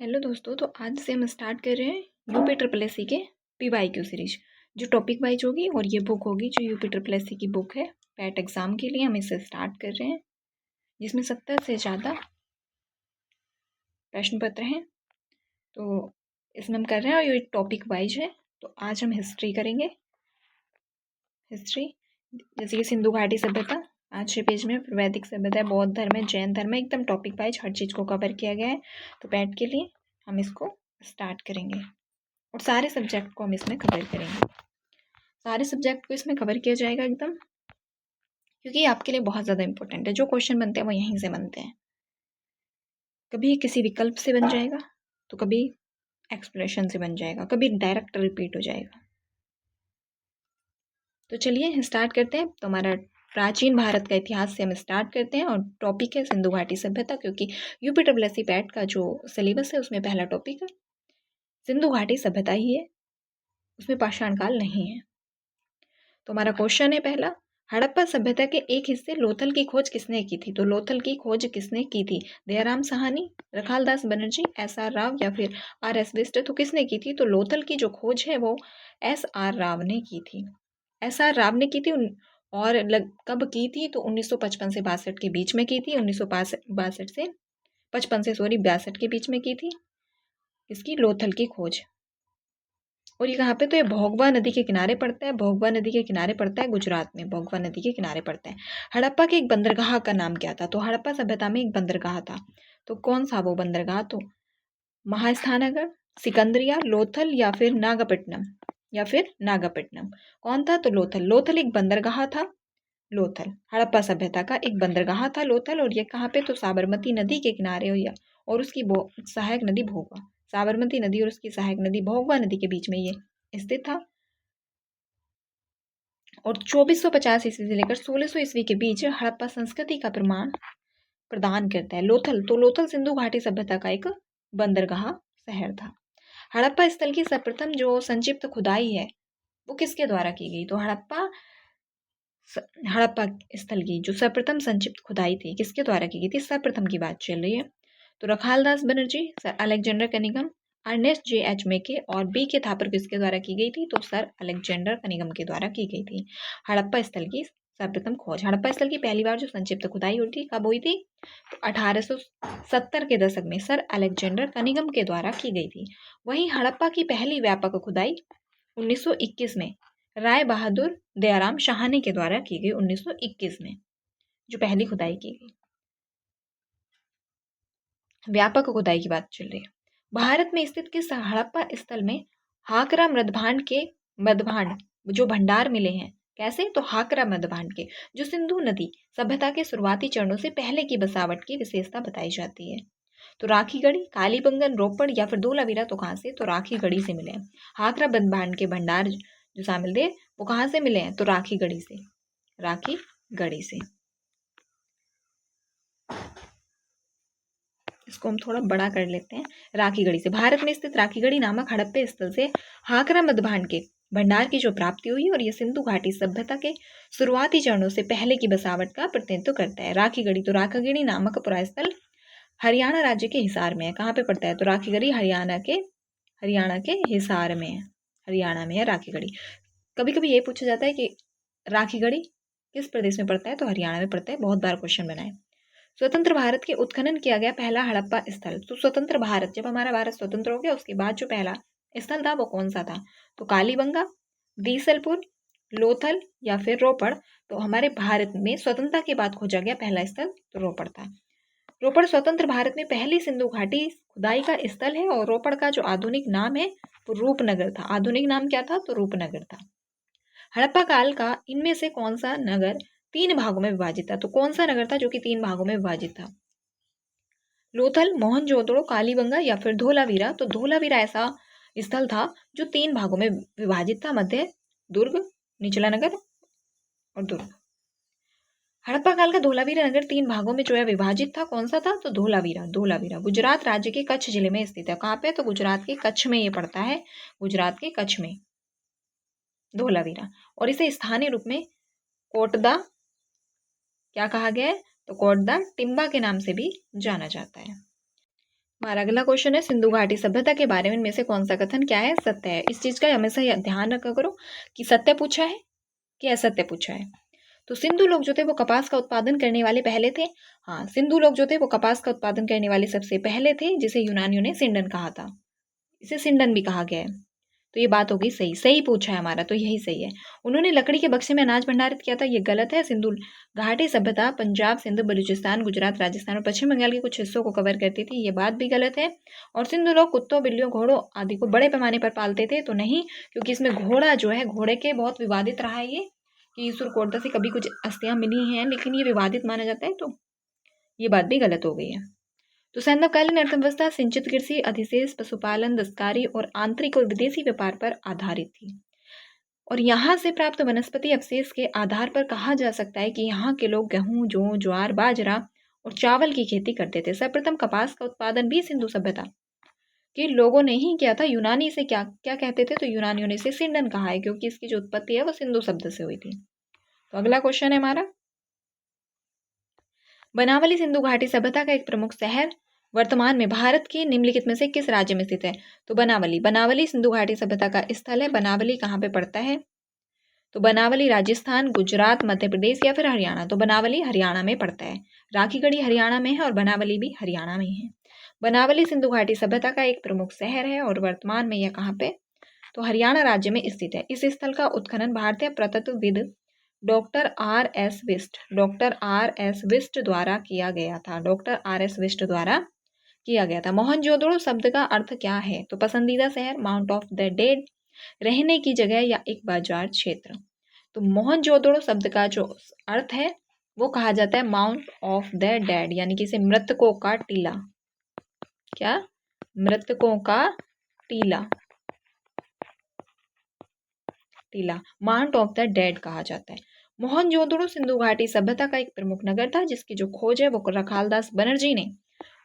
Hello दोस्तों, तो आज से हम स्टार्ट कर रहे हैं यूपी ट्रिपल एस सी के PYQ सीरीज, जो टॉपिक वाइज होगी। और ये बुक होगी जो यूपी ट्रिपल एस सी की बुक है पैट एग्ज़ाम के लिए। हम इसे स्टार्ट कर रहे हैं, जिसमें 70 से ज़्यादा प्रश्न पत्र हैं। तो इसमें हम कर रहे हैं और ये टॉपिक वाइज है। तो आज हम हिस्ट्री करेंगे। हिस्ट्री जैसे कि सिंधु घाटी सभ्यता 5 पेज में, फिर वैदिक सभ्यता, बौद्ध धर्म है, जैन धर्म है, एकदम टॉपिक वाइज हर चीज़ को कवर किया गया है। तो पैट के लिए हम इसको स्टार्ट करेंगे और सारे सब्जेक्ट को हम इसमें कवर करेंगे। सारे सब्जेक्ट को इसमें कवर किया जाएगा एकदम, क्योंकि ये आपके लिए बहुत ज़्यादा इंपॉर्टेंट है। जो क्वेश्चन बनते हैं वो यहीं से बनते हैं। कभी किसी विकल्प से बन जाएगा, तो कभी एक्सप्लेनेशन से बन जाएगा, कभी डायरेक्ट रिपीट हो जाएगा। तो चलिए स्टार्ट करते हैं। तो हमारा प्राचीन भारत का इतिहास से हम स्टार्ट करते हैं और टॉपिक है सिंधु घाटी सभ्यता, क्योंकि UP triple S C PET का जो सिलेबस है उसमें पहला टॉपिक है सिंधु घाटी सभ्यता ही है, उसमें पाषाण काल नहीं है। तो हमारा क्वेश्चन है पहला, हड़प्पा सभ्यता के एक हिस्से लोथल की खोज किसने की थी? तो लोथल की खोज किसने की थी? दयाराम साहनी, रखालदास बनर्जी, SR राव या फिर RS बिष्ट? तो किसने की थी? तो लोथल की जो खोज है वो SR राव ने की थी। SR राव ने की थी। और कब की थी? तो 1955 से 62 के बीच में की थी। 1962 से 55 से 62 के बीच में की थी इसकी लोथल की खोज। और ये कहाँ पे? तो ये भोगवा नदी के किनारे पड़ता है। भोगवा नदी के किनारे पड़ता है गुजरात में। भोगवा नदी के किनारे पड़ता है। हड़प्पा के एक बंदरगाह का नाम क्या था? तो हड़प्पा सभ्यता में एक बंदरगाह था। तो कौन सा वो बंदरगाह? तो महास्थानगढ़, सिकंदरिया, लोथल या फिर नागापट्टनम। कौन था? तो लोथल। लोथल एक बंदरगाह था। लोथल हड़प्पा सभ्यता का एक बंदरगाह था लोथल। और ये कहाँ पे? तो साबरमती नदी के किनारे हुआ और उसकी सहायक नदी भोगवा। साबरमती नदी और उसकी सहायक नदी भोगवा नदी के बीच में ये स्थित था। और 2450 ईस्वी से लेकर 1600 ईस्वी के बीच हड़प्पा संस्कृति का प्रमाण प्रदान करता है लोथल। तो लोथल सिंधु घाटी सभ्यता का एक बंदरगाह शहर था। हड़प्पा स्थल की सर्वप्रथम जो संक्षिप्त खुदाई है वो किसके द्वारा की गई? तो हड़प्पा स्थल की जो सर्वप्रथम संक्षिप्त खुदाई थी किसके द्वारा की गई थी? सर्वप्रथम की बात चल रही है। तो Rakhaldas Banerji, sir Alexander Cunningham, Ernest JH Mackay और BK थापर किसके द्वारा की गई थी? तो सर अलेक्जेंडर कनिगम के द्वारा की गई थी हड़प्पा स्थल की सर्वप्रथम खोज। हड़प्पा स्थल की पहली बार जो संक्षिप्त खुदाई हुई थी कब हुई थी? तो 1870 के दशक में सर अलेक्जेंडर कनिगम के द्वारा की गई थी। वहीं हड़प्पा की पहली व्यापक खुदाई 1921 में राय बहादुर दयाराम साहनी के द्वारा की गई। 1921 में जो पहली खुदाई की गई, व्यापक खुदाई की बात चल रही है। भारत में स्थित किस हड़प्पा स्थल में हाकरा मृदभांड जो भंडार मिले हैं? कैसे? तो हाकरा मृदभांड के जो सिंधु नदी सभ्यता के शुरुआती चरणों से पहले की बसावट की विशेषता बताई जाती है। तो राखीगढ़ी, कालीबंगन, रोपड़ या फिर धोलावीरा? तो कहाँ से? तो राखीगढ़ी से मिले हैं। हाकरा मृदभांड के भंडार जो शामिल थे वो कहाँ से मिले हैं? तो राखीगढ़ी से। राखीगढ़ी से। इसको हम थोड़ा बड़ा कर लेते हैं। राखीगढ़ी से। भारत में स्थित राखीगढ़ी नामक हड़प्पे स्थल से हाकरा मृदभांड के भंडार की जो प्राप्ति हुई और ये सिंधु घाटी सभ्यता के शुरुआती चरणों से पहले की बसावट का प्रतिनिधित्व करता है। राखीगढ़ी, तो राखीगढ़ी नामक पुरास्थल हरियाणा राज्य के हिसार में है। कहाँ पे पड़ता है? तो राखीगढ़ी हरियाणा के हिसार में है। हरियाणा में है राखीगढ़ी। कभी कभी ये पूछा जाता है कि राखीगढ़ी किस प्रदेश में पड़ता है? तो हरियाणा में पड़ता है। बहुत बार क्वेश्चन बना है। स्वतंत्र भारत के उत्खनन किया गया पहला हड़प्पा स्थल। तो स्वतंत्र भारत, जब हमारा भारत स्वतंत्र हो गया उसके बाद जो पहला स्थल था वो कौन सा था? तो कालीबंगा, बीसलपुर, लोथल या फिर रोपड़? तो हमारे भारत में स्वतंत्रता के बाद खोजा गया पहला स्थल तो रोपड़ था। रोपड़ स्वतंत्र भारत में पहली सिंधु घाटी खुदाई का स्थल है और रोपड़ का जो आधुनिक नाम है वो रूपनगर था। आधुनिक नाम क्या था? तो रूपनगर था। हड़प्पा काल का इनमें से कौन सा नगर 3 भागों में विभाजित था? तो कौन सा नगर था जो कि 3 भागों में विभाजित था? लोथल, मोहनजोदड़ो, कालीबंगा या फिर धोलावीरा? तो धोलावीरा ऐसा स्थल था जो 3 भागों में विभाजित था। मध्य, दुर्ग, निचला नगर और दुर्ग। हड़प्पा काल का धोलावीरा नगर 3 भागों में जो है विभाजित था। कौन सा था? तो धोलावीरा गुजरात राज्य के कच्छ जिले में स्थित है। कहाँ पे? तो गुजरात के कच्छ में ये पड़ता है। गुजरात के कच्छ में धोलावीरा। और इसे स्थानीय रूप में कोटदा क्या कहा गया है? तो कोटदा टिम्बा के नाम से भी जाना जाता है। हमारा अगला क्वेश्चन है, सिंधु घाटी सभ्यता के बारे में इनमें से कौन सा कथन क्या है, सत्य है। इस चीज का हमेशा ध्यान रखा करो कि सत्य पूछा है कि असत्य पूछा है। तो सिंधु लोग जो थे वो कपास का उत्पादन करने वाले पहले थे। हाँ, सिंधु लोग जो थे वो कपास का उत्पादन करने वाले सबसे पहले थे, जिसे यूनानियों ने सिंडन कहा था। इसे सिंडन भी कहा गया है। तो ये बात होगी सही, सही पूछा है हमारा, तो यही सही है। उन्होंने लकड़ी के बक्से में अनाज भंडारित किया था, ये गलत है। सिंधु घाटी सभ्यता पंजाब, सिंध, बलूचिस्तान, गुजरात, राजस्थान और पश्चिम बंगाल के कुछ हिस्सों को कवर करती थी, ये बात भी गलत है। और सिंधु लोग कुत्तों, बिल्लियों, घोड़ों आदि को बड़े पैमाने पर पालते थे, तो नहीं, क्योंकि इसमें घोड़ा जो है, घोड़े के बहुत विवादित रहा है ये, कि सुरकोटदा से कभी कुछ अस्थियां मिली हैं, लेकिन ये विवादित माना जाता है, तो ये बात भी गलत हो गई है। तो सैन्यकालीन अर्थव्यवस्था सिंचित कृषि, अधिशेष पशुपालन, दस्तकारी और आंतरिक और विदेशी व्यापार पर आधारित थी। और यहाँ से प्राप्त वनस्पति अवशेष के आधार पर कहा जा सकता है कि यहाँ के लोग गेहूं, जौ, ज्वार, बाजरा और चावल की खेती करते थे। सर्वप्रथम कपास का उत्पादन भी सिंधु सभ्यता के लोगों ने ही किया था। यूनानी से क्या क्या कहते थे, तो यूनानियों ने इसे सिंडन कहा है, क्योंकि इसकी जो उत्पत्ति है वो सिंधु शब्द से हुई थी। तो अगला क्वेश्चन है हमारा, बनावली सिंधु घाटी सभ्यता का एक प्रमुख शहर वर्तमान में भारत के निम्नलिखित में से किस राज्य में स्थित है। तो बनावली सिंधु घाटी सभ्यता का स्थल है। बनावली कहाँ पे पड़ता है, तो बनावली राजस्थान, गुजरात, मध्य प्रदेश या फिर हरियाणा। तो बनावली हरियाणा में पड़ता है। राखीगढ़ी हरियाणा में है और बनावली भी हरियाणा में है। बनावली सिंधु घाटी सभ्यता का एक प्रमुख शहर है और वर्तमान में यह कहाँ पे, तो हरियाणा राज्य में स्थित है। इस स्थल का उत्खनन भारतीय पुरातत्वविद डॉक्टर आर एस विस्ट द्वारा किया गया था। डॉक्टर आर एस विस्ट द्वारा किया गया था। मोहनजोदड़ो शब्द का अर्थ क्या है, तो पसंदीदा शहर, माउंट ऑफ द डेड, रहने की जगह या एक बाजार क्षेत्र। तो मोहनजोदड़ो शब्द का जो अर्थ है वो कहा जाता है माउंट ऑफ द डेड, यानी कि इसे मृतकों का टीला। क्या, मृतकों का टीला, माउंट ऑफ द डेड कहा जाता है। मोहनजोदड़ो सिंधु घाटी सभ्यता का एक प्रमुख नगर था, जिसकी जो खोज है वो रखालदास बनर्जी ने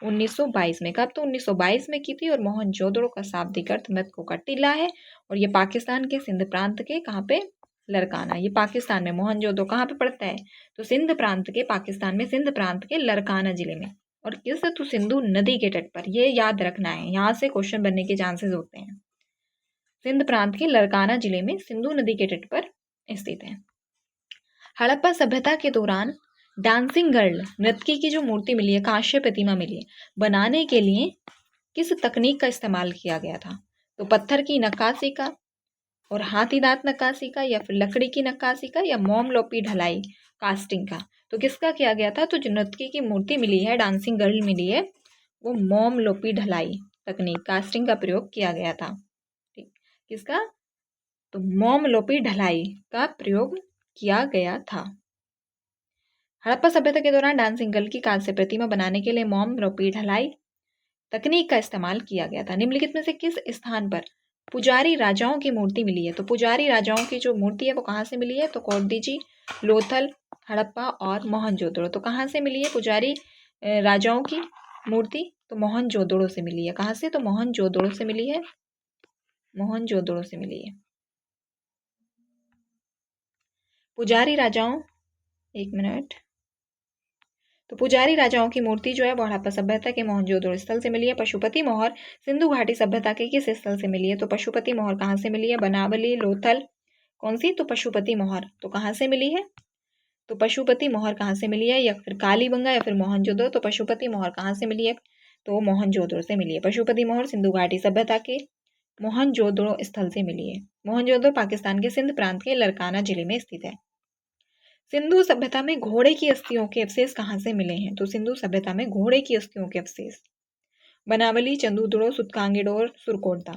1922 में, कब, तो 1922 में की थी। और मोहनजोदड़ो का शाब्दिक अर्थ मृतकों का टीला है और ये पाकिस्तान के सिंध प्रांत के कहाँ पे, लरकाना। ये पाकिस्तान में मोहनजोदड़ो कहाँ पे पड़ता है, तो सिंध प्रांत के, पाकिस्तान में सिंध प्रांत के लरकाना जिले में। और किस, तो सिंधु नदी के तट पर। ये याद रखना है, यहाँ से क्वेश्चन बनने के चांसेस होते हैं। सिंध प्रांत के लरकाना जिले में सिंधु नदी के तट पर स्थित है। हड़प्पा सभ्यता के दौरान डांसिंग गर्ल नर्तकी की जो मूर्ति मिली है, कांस्य प्रतिमा मिली है, बनाने के लिए किस तकनीक का इस्तेमाल किया गया था, तो पत्थर की नक्काशी का और हाथी दांत नक्काशी का, या फिर लकड़ी की नक्काशी का, या मोम लोपी ढलाई कास्टिंग का। तो किसका किया गया था, तो जो नर्तकी की मूर्ति मिली है, डांसिंग गर्ल मिली है, वो मोम लोपी ढलाई तकनीक, कास्टिंग का प्रयोग किया गया था। ठीक, किसका, तो मोम लोपी ढलाई का प्रयोग किया गया था। हड़प्पा सभ्यता के दौरान डांसिंग गर्ल की कांस्य प्रतिमा बनाने के लिए मोम लोपी ढलाई तकनीक का इस्तेमाल किया गया था। निम्नलिखित में से किस स्थान पर पुजारी राजाओं की मूर्ति मिली है, तो पुजारी राजाओं की जो मूर्ति है वो कहाँ से मिली है, तो कोरडीजी, लोथल, हड़प्पा और मोहनजोदड़ो। तो कहाँ से मिली है पुजारी राजाओं की मूर्ति, तो मोहनजोदड़ो से मिली है। कहाँ से, तो मोहनजोदड़ो से मिली है, मोहनजोदड़ो से मिली है। पुजारी राजाओं, एक मिनट, तो पुजारी राजाओं की मूर्ति जो है वो हड़प्पा सभ्यता के मोहनजोदड़ो स्थल से मिली है। पशुपति मोहर सिंधु घाटी सभ्यता के किस स्थल से मिली है, तो पशुपति मोहर कहाँ से मिली है, बनावली, लोथल, कौन सी, तो पशुपति मोहर, तो कहाँ से मिली है, तो पशुपति मोहर कहाँ से मिली है, या फिर कालीबंगा या फिर मोहनजोदड़ो। तो पशुपति मोहर कहाँ से मिली है, तो मोहनजोदड़ो से मिली है। पशुपति मोहर सिंधु घाटी सभ्यता के मोहनजोदड़ो स्थल से मिली है। मोहनजोदड़ो पाकिस्तान के सिंध प्रांत के लरकाना जिले में स्थित है। सिंधु सभ्यता में घोड़े की अस्थियों के अवशेष कहाँ से मिले हैं, तो सिंधु सभ्यता में घोड़े की अस्थियों के अवशेष बनावली, चंदूदड़ो, सुतकांगीडोर, सुरकोटदा।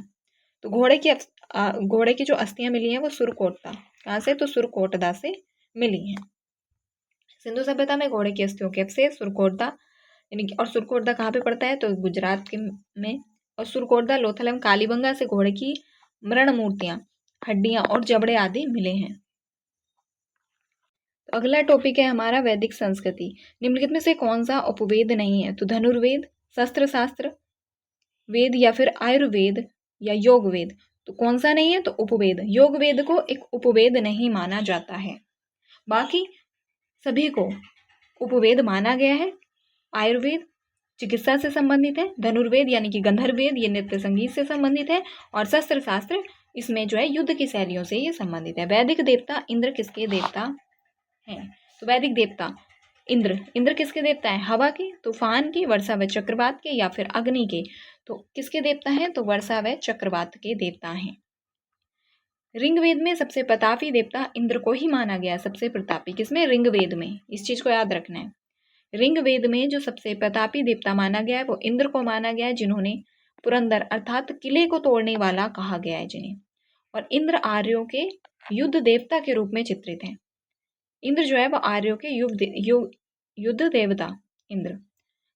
तो घोड़े की जो अस्थियां मिली हैं वो सुरकोटदा, कहाँ से, तो सुरकोटदा से मिली हैं। सिंधु सभ्यता में घोड़े की अस्थियों के अवशेष सुरकोटदा, यानी कि, और सुरकोटदा कहाँ पे पड़ता है, तो गुजरात के में। और सुरकोटदा, लोथल एवं कालीबंगा से घोड़े की मृण मूर्तियां, हड्डियां और जबड़े आदि मिले हैं। तो अगला टॉपिक है हमारा वैदिक संस्कृति। निम्नलिखित में से कौन सा उपवेद नहीं है, तो धनुर्वेद, शस्त्र शास्त्र वेद या फिर आयुर्वेद या योग वेद। तो कौन सा नहीं है, तो उपवेद। योग वेद को एक उपवेद नहीं माना जाता है, बाकी सभी को उपवेद माना गया है। आयुर्वेद, चिकित्सा से संबंधित है। धनुर्वेद यानी कि गंधर्व वेद ये नृत्य संगीत से संबंधित है। और शस्त्र शास्त्र इसमें जो है युद्ध की शैलियों से ये संबंधित है। वैदिक देवता इंद्र किसके देवता हैं? तो वैदिक देवता इंद्र, इंद्र किसके देवता हैं? हवा के, तूफान के, वर्षा व चक्रवात के या फिर अग्नि के? तो किसके देवता हैं? तो वर्षा व चक्रवात के देवता हैं। ऋग्वेद में सबसे प्रतापी देवता इंद्र को ही माना गया है। सबसे प्रतापी किसमें? ऋग्वेद में। इस चीज को याद रखना है। ऋग्वेद में जो सबसे प्रतापी देवता माना गया है वो इंद्र को माना गया है, जिन्होंने पुरंदर अर्थात किले को तोड़ने वाला कहा गया है जिन्हें। और इंद्र आर्यों के युद्ध देवता के रूप में चित्रित है। इंद्र जो है वो आर्यों के युद्ध देवता इंद्र,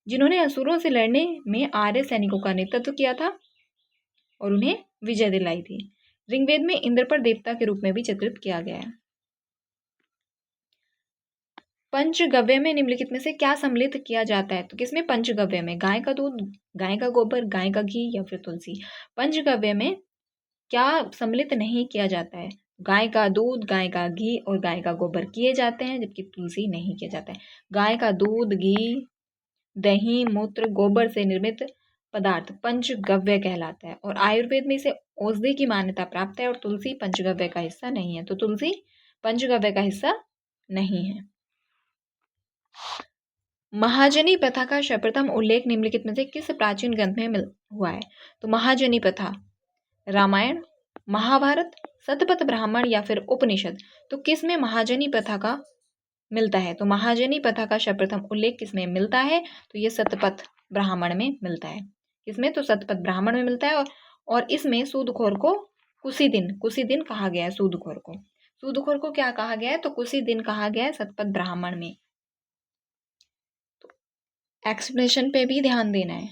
जिन्होंने असुरों से लड़ने में आर्य सैनिकों का नेतृत्व किया था और उन्हें विजय दिलाई थी। ऋग्वेद में इंद्र पर देवता के रूप में भी चित्रित किया गया है। पंचगव्य में निम्नलिखित में से क्या सम्मिलित किया जाता है? तो किसमें? पंचगव्य में गाय का दूध, गाय का गोबर, गाय का घी या फिर तुलसी। पंचगव्य में क्या सम्मिलित नहीं किया जाता है? गाय का दूध, गाय का घी और गाय का गोबर किए जाते हैं, जबकि तुलसी नहीं किया जाता है। गाय का दूध, घी, दही, मूत्र, गोबर से निर्मित पदार्थ पंचगव्य कहलाता है। और आयुर्वेद में इसे औषधि की मान्यता प्राप्त है और तुलसी पंचगव्य का हिस्सा नहीं है। तो तुलसी पंचगव्य का हिस्सा नहीं है। महाजनी प्रथा का सर्वप्रथम उल्लेख निम्नलिखित में से किस प्राचीन ग्रंथ में हुआ है? तो महाजनी प्रथा रामायण, महाभारत, शतपथ ब्राह्मण या फिर उपनिषद। तो किस में महाजनी प्रथा का मिलता है? तो महाजनी प्रथा का सर्वप्रथम उल्लेख किसमें मिलता है? तो ये शतपथ ब्राह्मण में मिलता है। किसमें? तो शतपथ ब्राह्मण में मिलता है। और इसमें सूदखोर को कुसी दिन कहा गया है। सूदखोर को क्या कहा गया है? तो कुसी दिन कहा गया है शतपथ ब्राह्मण में। एक्सप्लेनेशन पे भी ध्यान देना है।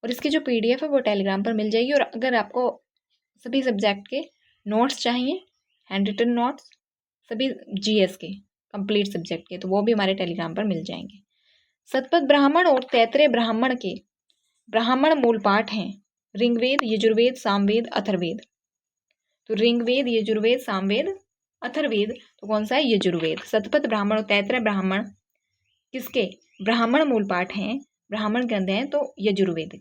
और इसकी जो PDF है वो टेलीग्राम पर मिल जाएगी। और अगर आपको सभी सब्जेक्ट के नोट्स चाहिए, हैंड रिटन नोट्स, सभी GS के कंप्लीट सब्जेक्ट के, तो वो भी हमारे टेलीग्राम पर मिल जाएंगे। शतपथ ब्राह्मण और तैतरेय ब्राह्मण के ब्राह्मण मूल पाठ हैं ऋग्वेद, यजुर्वेद, सामवेद, अथर्ववेद। तो ऋग्वेद, यजुर्वेद, सामवेद, अथर्ववेद। तो कौन सा है? यजुर्वेद। शतपथ ब्राह्मण और तैतरेय ब्राह्मण किसके ब्राह्मण मूल पाठ हैं, ब्राह्मण ग्रंथ हैं? तो यजुर्वेद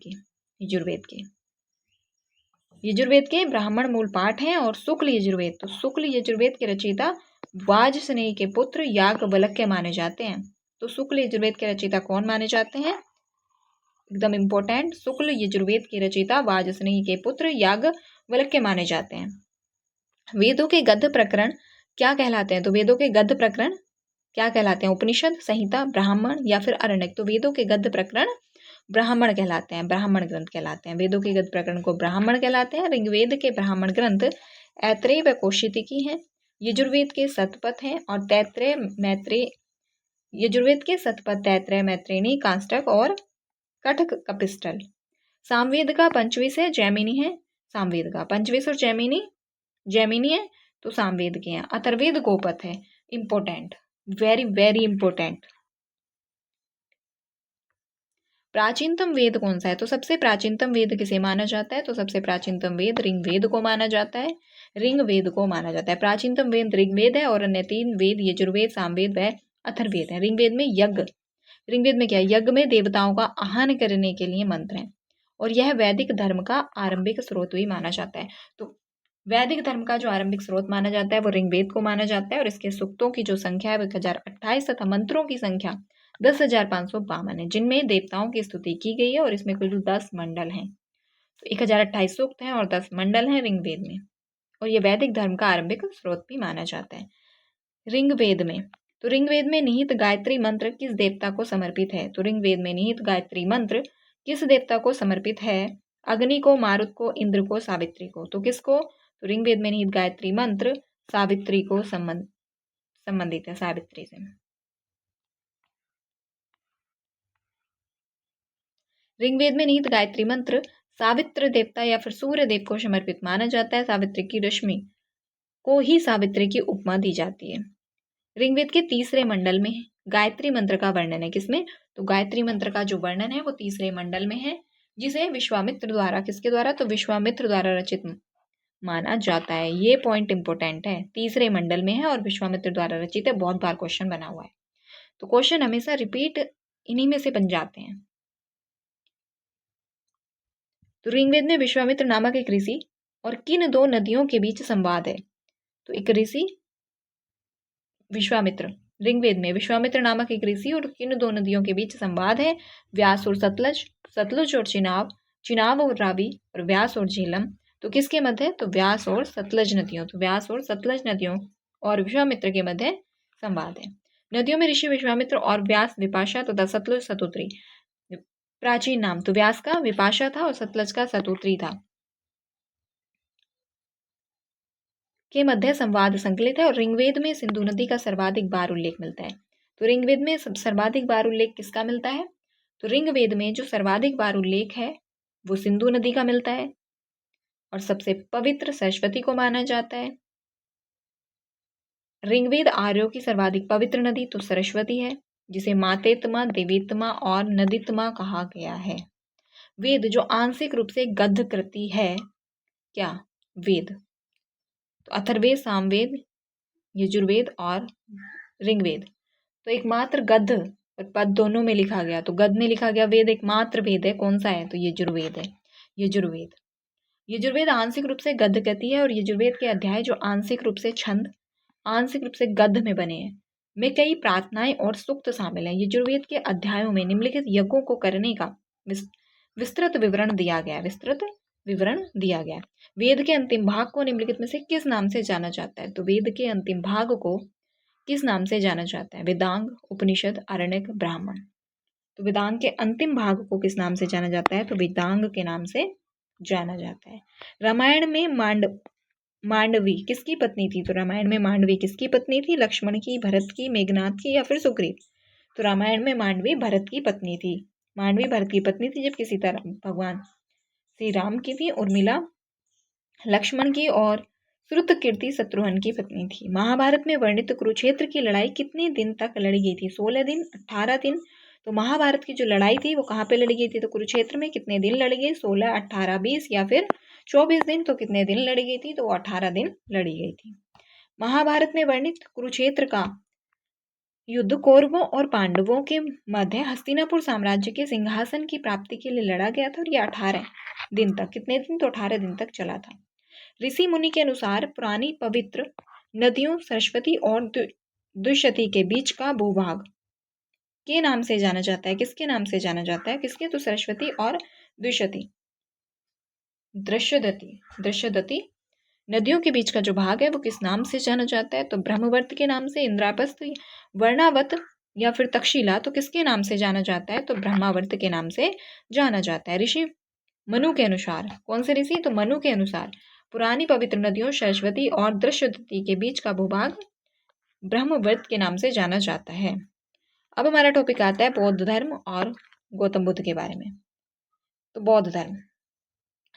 के ब्राह्मण मूल पाठ हैं। और शुक्ल यजुर्वेद, तो शुक्ल यजुर्वेद के रचयिता वाजस्नेयी के पुत्र याज्ञवल्क्य माने जाते हैं। तो शुक्ल यजुर्वेद के रचयिता कौन माने जाते हैं? एकदम इंपॉर्टेंट, शुक्ल यजुर्वेद के रचयिता वाजस्नेयी के पुत्र याज्ञवल्क्य माने जाते हैं। वेदों के गद्य प्रकरण क्या कहलाते हैं? तो वेदों के गद्य प्रकरण क्या कहलाते हैं? उपनिषद, संहिता, ब्राह्मण या फिर अरण्यक। तो वेदों के गद्य प्रकरण ब्राह्मण कहलाते हैं, ब्राह्मण ग्रंथ कहलाते हैं। वेदों के गद्य प्रकरण को ब्राह्मण कहलाते हैं। ऋग्वेद के ब्राह्मण ग्रंथ ऐत्रेय व कौशिकी हैं। यजुर्वेद के शतपथ हैं और यजुर्वेद के शतपथ, तैत्रेय, मैत्रेयी, कांस्टक और कठक कपिस्टल। सामवेद का पंचविश है, जैमिनी है। सामवेद का पंचविश और जैमिनी है, तो सामवेद के हैं। अथर्ववेद गोपथ है। Important, very very important. प्राचीनतम वेद कौन सा है? तो सबसे प्राचीनतम वेद किसे माना जाता है? तो सबसे प्राचीनतम वेद ऋग्वेद को माना जाता है। प्राचीनतम वेद ऋग्वेद है और अन्य 3 वेद यजुर्वेद, सामवेद व अथर्ववेद है। ऋग्वेद में क्या? यज्ञ में देवताओं का आह्वान करने के लिए मंत्र है। और यह वैदिक धर्म का आरंभिक स्रोत भी माना जाता है। तो वैदिक धर्म का जो आरंभिक स्रोत माना जाता है वो ऋग्वेद को माना जाता है। और इसके सूक्तों की जो संख्या है वो 1028 तथा मंत्रों की संख्या 10,552 है, जिनमें देवताओं की स्तुति की गई है। और इसमें कुल 10 मंडल हैं। तो 1028 सूक्त हैं और 10 मंडल हैं ऋग्वेद में। और ये वैदिक धर्म का आरंभिक स्रोत भी माना जाता है। ऋग्वेद में निहित गायत्री मंत्र किस देवता को समर्पित है? तो ऋग्वेद में निहित गायत्री मंत्र किस देवता को समर्पित है? अग्नि को, मारुत को, इंद्र को, सावित्री को। तो किसको? तो ऋग्वेद में निहित गायत्री मंत्र सावित्री को संबंधित है, सावित्री से। ऋग्वेद में निहित गायत्री मंत्र सावित्र देवता या फिर सूर्य देव को समर्पित माना जाता है। सावित्री की रश्मि को ही सावित्री की उपमा दी जाती है। ऋग्वेद के तीसरे मंडल में गायत्री मंत्र का वर्णन है। किसमें? तो गायत्री मंत्र का जो वर्णन है वो तीसरे मंडल में है, जिसे विश्वामित्र द्वारा, किसके द्वारा? तो विश्वामित्र द्वारा रचित माना जाता है। ये पॉइंट इंपॉर्टेंट है, तीसरे मंडल में है और विश्वामित्र द्वारा रचित है। बहुत बार क्वेश्चन बना हुआ है। तो क्वेश्चन हमेशा रिपीट इन्हीं में से बन जाते हैं। तो ऋग्वेद में विश्वामित्र नामक एक ऋषि और किन दो नदियों के बीच संवाद है? तो एक ऋषि विश्वामित्र, ऋग्वेद में विश्वामित्र नामक एक ऋषि और किन दो नदियों के बीच संवाद है? व्यास और सतलज, सतलुज और चिनाब, चिनाब और रावी और व्यास और झेलम। तो किसके मध्य? तो व्यास और सतलज नदियों, तो व्यास और सतलज नदियों और विश्वामित्र के मध्य संवाद है। नदियों में ऋषि विश्वामित्र और व्यास विपाशा तथा सतलुज सतुत्री प्राचीन नाम। तो व्यास का विपाशा था और सतलज का सतुत्री था के मध्य संवाद संकलित है। और ऋग्वेद में सिंधु नदी का सर्वाधिक बार उल्लेख मिलता है। तो ऋग्वेद में सर्वाधिक बार उल्लेख किसका मिलता है? तो ऋग्वेद में जो सर्वाधिक बार उल्लेख है वो सिंधु नदी का मिलता है और सबसे पवित्र सरस्वती को माना जाता है। ऋग्वेद आर्यों की सर्वाधिक पवित्र नदी तो सरस्वती है, जिसे मातेत्मा, देवीत्मा और नदीत्मा कहा गया है। वेद जो आंशिक रूप से गद्य कृति है, क्या? वेद। तो अथर्ववेद, सामवेद, यजुर्वेद और ऋग्वेद तो एकमात्र गद्य और पद दोनों में लिखा गया। तो गद्य में लिखा गया वेद एकमात्र वेद है, कौन सा है? तो यजुर्वेद है। यजुर्वेद यजुर्वेद आंशिक रूप से गद्य कहती है और यजुर्वेद के अध्याय जो आंशिक रूप से छंद, आंशिक रूप से गद्य में बने हैं, में कई प्रार्थनाएं और सूक्त शामिल हैं। यजुर्वेद के अध्यायों में निम्नलिखित यज्ञों को करने का विस्तृत विवरण दिया गया है। विस्तृत विवरण दिया गया। वेद के अंतिम भाग को निम्नलिखित में से किस नाम से जाना जाता है? तो वेद के अंतिम भाग को किस नाम से जाना जाता है? वेदांग, उपनिषद, आरण्यक, ब्राह्मण। तो वेदांग के अंतिम भाग को किस नाम से जाना जाता है? तो वेदांग के नाम से जाना जाता है। रामायण में मांडवी किसकी पत्नी थी? तो रामायण में मांडवी किसकी पत्नी थी? लक्ष्मण की, भरत की, मेघनाथ की या फिर सुग्रीव? तो रामायण में मांडवी भरत की पत्नी थी। मांडवी भरत की पत्नी थी, जबकि सीता भगवान श्री राम की थी, उर्मिला लक्ष्मण की और श्रुतकीर्ति शत्रुघ्न की पत्नी थी। महाभारत में वर्णित कुरुक्षेत्र की लड़ाई कितने दिन तक लड़ी गई थी? 16 दिन, 18 दिन। तो महाभारत की जो लड़ाई थी वो कहाँ पे लड़ी गई थी? तो कुरुक्षेत्र में कितने दिन लड़ी गई? 16, 18, 20 या फिर 24 दिन। तो कितने दिन लड़ी गई थी? तो 18 दिन लड़ी गई थी। महाभारत में वर्णित कुरुक्षेत्र का युद्ध कौरवों और पांडवों के मध्य हस्तिनापुर साम्राज्य के सिंहासन की प्राप्ति के लिए लड़ा गया था और यह 18 दिन तक, कितने दिन? तो 18 दिन तक चला था। ऋषि मुनि के अनुसार पुरानी पवित्र नदियों सरस्वती और दुष्यति के बीच का भूभाग के नाम से जाना जाता है। किसके नाम से जाना जाता है? किसके? तो सरस्वती और दुष्यति, दृश्यदति नदियों के बीच का जो भाग है वो किस नाम से जाना जाता है? तो ब्रह्मवर्त के नाम से, इंद्रापस्थ, वर्णावत या फिर तक्षशिला। तो किसके नाम से जाना जाता है? तो ब्रह्मावर्त के नाम से जाना जाता है। ऋषि मनु के अनुसार, कौन से ऋषि? तो मनु के अनुसार पुरानी पवित्र नदियों सरस्वती और दृश्यवती के बीच का भूभाग ब्रह्मवर्त के नाम से जाना जाता है। अब हमारा टॉपिक आता है बौद्ध धर्म और गौतम बुद्ध के बारे में। तो बौद्ध धर्म,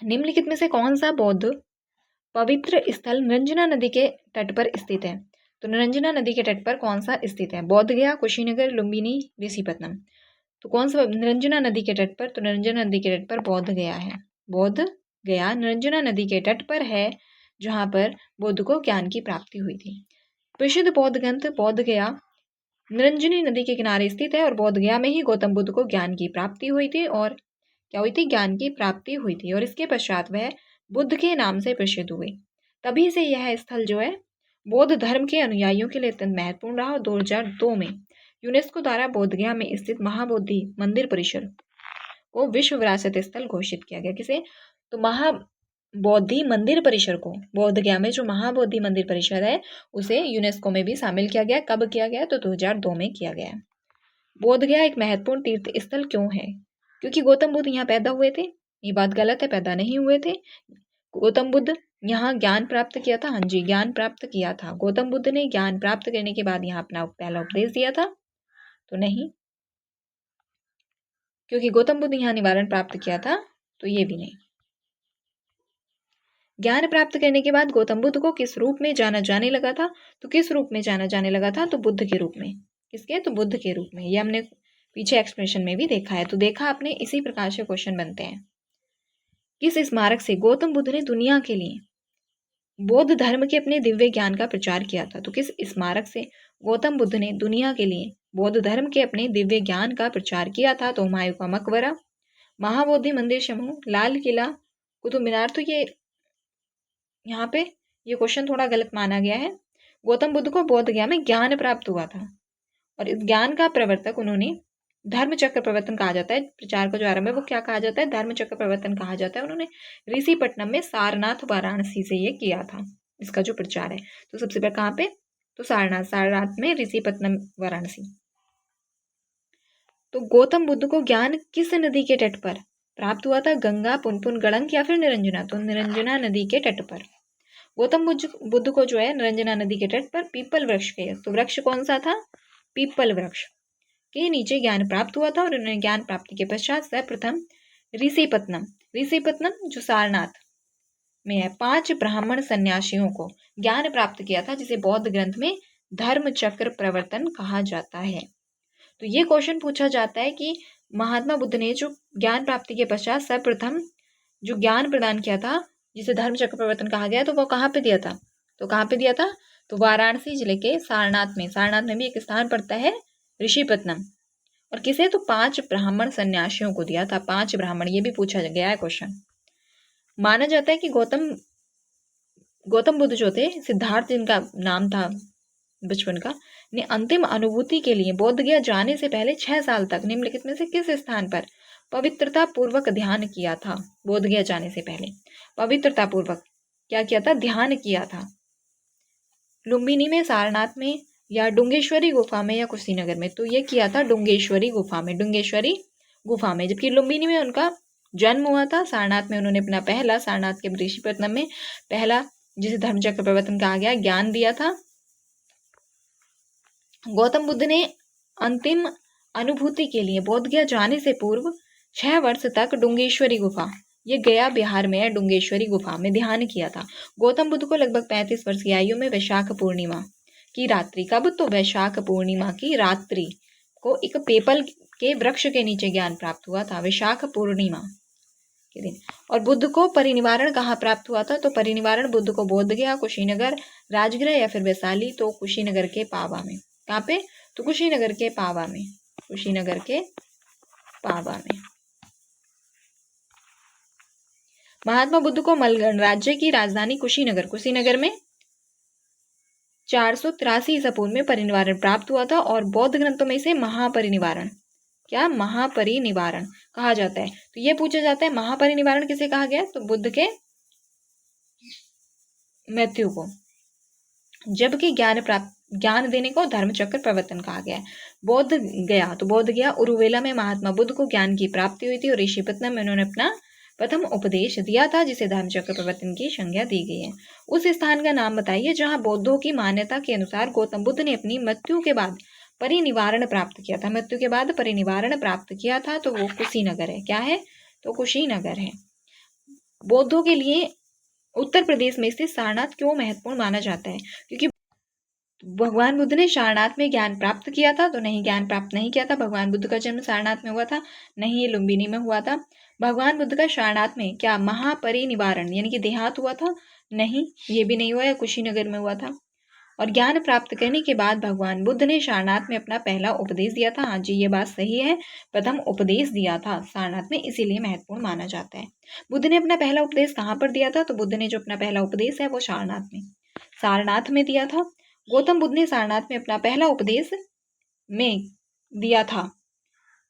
निम्नलिखित में से कौन सा बौद्ध पवित्र स्थल निरंजना नदी के तट पर स्थित है? तो निरंजना नदी के तट पर कौन सा स्थित है? बोध गया, कुशीनगर, लुम्बिनी, ऋषिपत्तनम। तो कौन सा निरंजना नदी के तट पर? तो निरंजना नदी के तट पर बोध गया है। बोध गया निरंजना नदी के तट पर है, जहां पर बुद्ध को ज्ञान की प्राप्ति हुई थी। प्रसिद्ध बौद्ध ग्रंथ बोध गया निरंजनी नदी के किनारे स्थित है और बोध गया में ही गौतम बुद्ध को ज्ञान की प्राप्ति हुई थी। और क्या हुई थी? ज्ञान की प्राप्ति हुई थी। और इसके पश्चात वह बुद्ध के नाम से प्रसिद्ध हुए। तभी से यह स्थल जो है बौद्ध धर्म के अनुयायियों के लिए अत्यंत महत्वपूर्ण रहा। और 2002 में यूनेस्को द्वारा बोध गया में स्थित महाबोधि मंदिर परिसर को विश्व विरासत स्थल घोषित किया गया। किसे? तो महाबोधि मंदिर परिसर को, बोध गया में जो महाबोधि मंदिर परिसर है उसे यूनेस्को में भी शामिल किया गया। कब किया गया? तो 2002 में किया गया। बोध गया एक महत्वपूर्ण तीर्थ स्थल क्यों है? क्योंकि गौतम बुद्ध यहाँ पैदा हुए थे। ये बात गलत है, पैदा नहीं हुए थे। गौतम बुद्ध यहाँ ज्ञान प्राप्त किया था। हाँ जी, ज्ञान प्राप्त किया था। गौतम बुद्ध ने ज्ञान प्राप्त करने के बाद यहाँ अपना पहला उपदेश दिया था? तो नहीं, क्योंकि गौतम बुद्ध यहाँ निवारण प्राप्त किया था, तो ये भी नहीं। ज्ञान प्राप्त करने के बाद गौतम बुद्ध को किस रूप में जाना जाने लगा था? तो किस रूप में जाना जाने लगा था? तो बुद्ध के रूप में। किसके? तो बुद्ध के रूप में। ये हमने पीछे एक्सप्रेशन में भी देखा है। तो देखा आपने, इसी प्रकार से क्वेश्चन बनते हैं। किस स्मारक से गौतम बुद्ध ने दुनिया के लिए बौद्ध धर्म के अपने दिव्य ज्ञान का प्रचार किया था। तो किस स्मारक से गौतम बुद्ध ने दुनिया के लिए बौद्ध धर्म के अपने दिव्य ज्ञान का प्रचार किया था? तो हुमायूं का मकबरा, महाबोधि मंदिर समूह, लाल किला, कुतुब मीनार। तो ये यहाँ पे ये क्वेश्चन थोड़ा गलत माना गया है। गौतम बुद्ध को बोध गया में ज्ञान प्राप्त हुआ था और इस ज्ञान का प्रवर्तक उन्होंने धर्म चक्र प्रवर्तन कहा जाता है। प्रचार का जो आरंभ है वो क्या कहा जाता है? धर्म चक्र प्रवर्तन कहा जाता है। उन्होंने ऋषिपट्टनम में सारनाथ वाराणसी से ये किया था, इसका जो प्रचार है। तो सबसे पहले कहाँ पे? तो सारनाथ में, ऋषिपट्टनम वाराणसी। तो गौतम बुद्ध को ज्ञान किस नदी के तट पर प्राप्त हुआ था? गंगा, पुनपुन, गड़ंक या फिर निरंजना? तो निरंजना नदी के तट पर। गौतम बुद्ध को जो है निरंजना नदी के तट पर पीपल वृक्ष के, तो वृक्ष कौन सा था? पीपल वृक्ष के नीचे ज्ञान प्राप्त हुआ था। और उन्होंने ज्ञान प्राप्ति के पश्चात सर्वप्रथम ऋषिपत्तनम जो सारनाथ में है, 5 ब्राह्मण सन्यासियों को ज्ञान प्राप्त किया था, जिसे बौद्ध ग्रंथ में धर्म चक्र प्रवर्तन कहा जाता है। तो ये क्वेश्चन पूछा जाता है कि महात्मा बुद्ध ने जो ज्ञान प्राप्ति के पश्चात सर्वप्रथम जो ज्ञान प्रदान किया था, जिसे धर्म चक्र प्रवर्तन कहा गया, तो वो कहाँ पे दिया था? तो कहाँ पे दिया था? तो वाराणसी जिले के सारनाथ में। सारनाथ में भी एक स्थान पड़ता है ऋषिपत्तनम। और किसे? तो 5 ब्राह्मण सन्यासियों को दिया था। 5 ब्राह्मण, ये भी पूछा गया है क्वेश्चन। माना जाता है कि गौतम बुद्ध जो थे, सिद्धार्थ जिनका नाम था बचपन का, ने अंतिम अनुभूति के लिए बोध गया जाने से पहले 6 साल तक निम्नलिखित में से किस स्थान पर पवित्रता पूर्वक ध्यान किया था? बोध गया जाने से पहले पवित्रता पूर्वक क्या किया था? ध्यान किया था। लुम्बिनी में, सारनाथ में, या डुंगेश्वरी गुफा में, या कुशीनगर में? तो ये किया था डुंगेश्वरी गुफा में। जबकि लुम्बिनी में उनका जन्म हुआ था। सारनाथ में उन्होंने अपना पहला, सारनाथ के ऋषिपत्तनम में पहला, जिसे धर्मचक्र प्रवर्तन कहा गया, ज्ञान दिया था। गौतम बुद्ध ने अंतिम अनुभूति के लिए बोध गया जाने से पूर्व 6 वर्ष तक डुंगेश्वरी गुफा, ये गया बिहार में है, डुंगेश्वरी गुफा में ध्यान किया था। गौतम बुद्ध को लगभग 35 वर्ष की आयु में वैशाख पूर्णिमा की रात्रि, कब? तो वैशाख पूर्णिमा की रात्रि को एक पीपल के वृक्ष के नीचे ज्ञान प्राप्त हुआ था, वैशाख पूर्णिमा के दिन। और बुद्ध को परिनिवारण कहाँ प्राप्त हुआ था? तो परिनिवारण बुद्ध को बोध गया, कुशीनगर, राजगृह या फिर वैशाली? तो कुशीनगर के पावा में। कहाँ पे? तो कुशीनगर के पावा में। महात्मा बुद्ध को मलगढ़ राज्य की राजधानी कुशीनगर में 483 ईसा पूर्व में परिनिवारण प्राप्त हुआ था। और बौद्ध ग्रंथों में से महापरिनिवारण कहा जाता है। तो ये पूछा जाता है महापरिनिवारण किसे कहा गया? तो बुद्ध के मृत्यु को। जबकि ज्ञान देने को धर्मचक्र प्रवर्तन कहा गया है। बोध गया उरुवेला में महात्मा बुद्ध को ज्ञान की प्राप्ति हुई थी और ऋषिपत्तनम में उन्होंने अपना प्रथम उपदेश दिया था, जिसे धर्मचक्र प्रवर्तन की संज्ञा दी गई है। उस स्थान का नाम बताइए जहां बौद्धों की मान्यता के अनुसार गौतम बुद्ध ने अपनी मृत्यु के बाद परिनिवारण प्राप्त किया था। तो वो कुशीनगर है। क्या है? तो कुशीनगर है। बौद्धों के लिए उत्तर प्रदेश में स्थित सारनाथ क्यों महत्वपूर्ण माना जाता है? क्योंकि भगवान बुद्ध ने सारनाथ में ज्ञान प्राप्त किया था। तो नहीं, ज्ञान प्राप्त नहीं किया था। भगवान बुद्ध का जन्म सारनाथ में हुआ था? नहीं, ये लुम्बिनी में हुआ था। भगवान बुद्ध का सारनाथ में क्या महापरिनिवारण यानी कि देहांत हुआ था? नहीं, ये भी नहीं हुआ, या कुशीनगर में हुआ था। और ज्ञान प्राप्त करने के बाद भगवान बुद्ध ने सारनाथ में अपना पहला उपदेश दिया था। हाँ जी, ये बात सही है, प्रथम उपदेश दिया था सारनाथ में, इसीलिए महत्वपूर्ण माना जाता है। बुद्ध ने अपना पहला उपदेश कहाँ पर दिया था? तो बुद्ध ने जो अपना पहला उपदेश है वो सारनाथ में दिया था। गौतम बुद्ध ने सारनाथ में अपना पहला उपदेश में दिया था।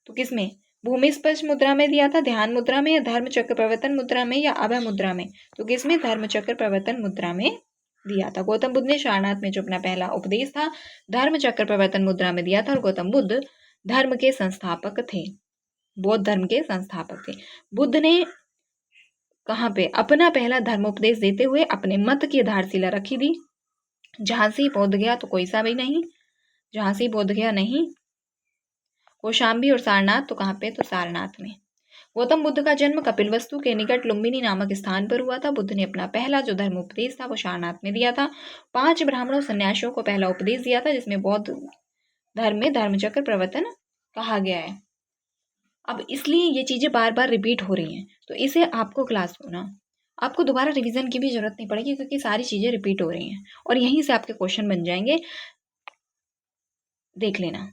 तो किसमें? भूमि स्पर्श मुद्रा में दिया था, ध्यान मुद्रा में, या धर्म चक्र प्रवर्तन मुद्रा में, या अभय मुद्रा में? तो किसमें? धर्म चक्र प्रवर्तन मुद्रा में दिया था। गौतम बुद्ध ने सारनाथ में जो अपना पहला उपदेश था धर्म चक्र प्रवर्तन मुद्रा में दिया था। और गौतम बुद्ध धर्म के संस्थापक थे, बौद्ध धर्म के संस्थापक थे। बुद्ध ने कहाँ पे अपना पहला धर्मोपदेश देते हुए अपने मत की आधारशिला रखी थी? झांसी, बोध गया, तो कोई सा भी नहीं, झांसी, बोध गया नहीं। कौशाम्बी और सारनाथ, तो कहाँ पे? तो सारनाथ में। गौतम बुद्ध का जन्म कपिलवस्तु के निकट लुम्बिनी नामक स्थान पर हुआ था। बुद्ध ने अपना पहला जो धर्म उपदेश था वो सारनाथ में दिया था। 5 ब्राह्मणों सन्यासियों को पहला उपदेश दिया था, जिसमें बौद्ध धर्म में धर्मचक्र प्रवर्तन कहा गया है। अब इसलिए ये चीजें बार बार रिपीट हो रही हैं, तो इसे आपको क्लास को ना आपको दोबारा रिवीजन की भी जरूरत नहीं पड़ेगी क्योंकि सारी चीजें रिपीट हो रही हैं और यहीं से आपके क्वेश्चन बन जाएंगे। देख लेना।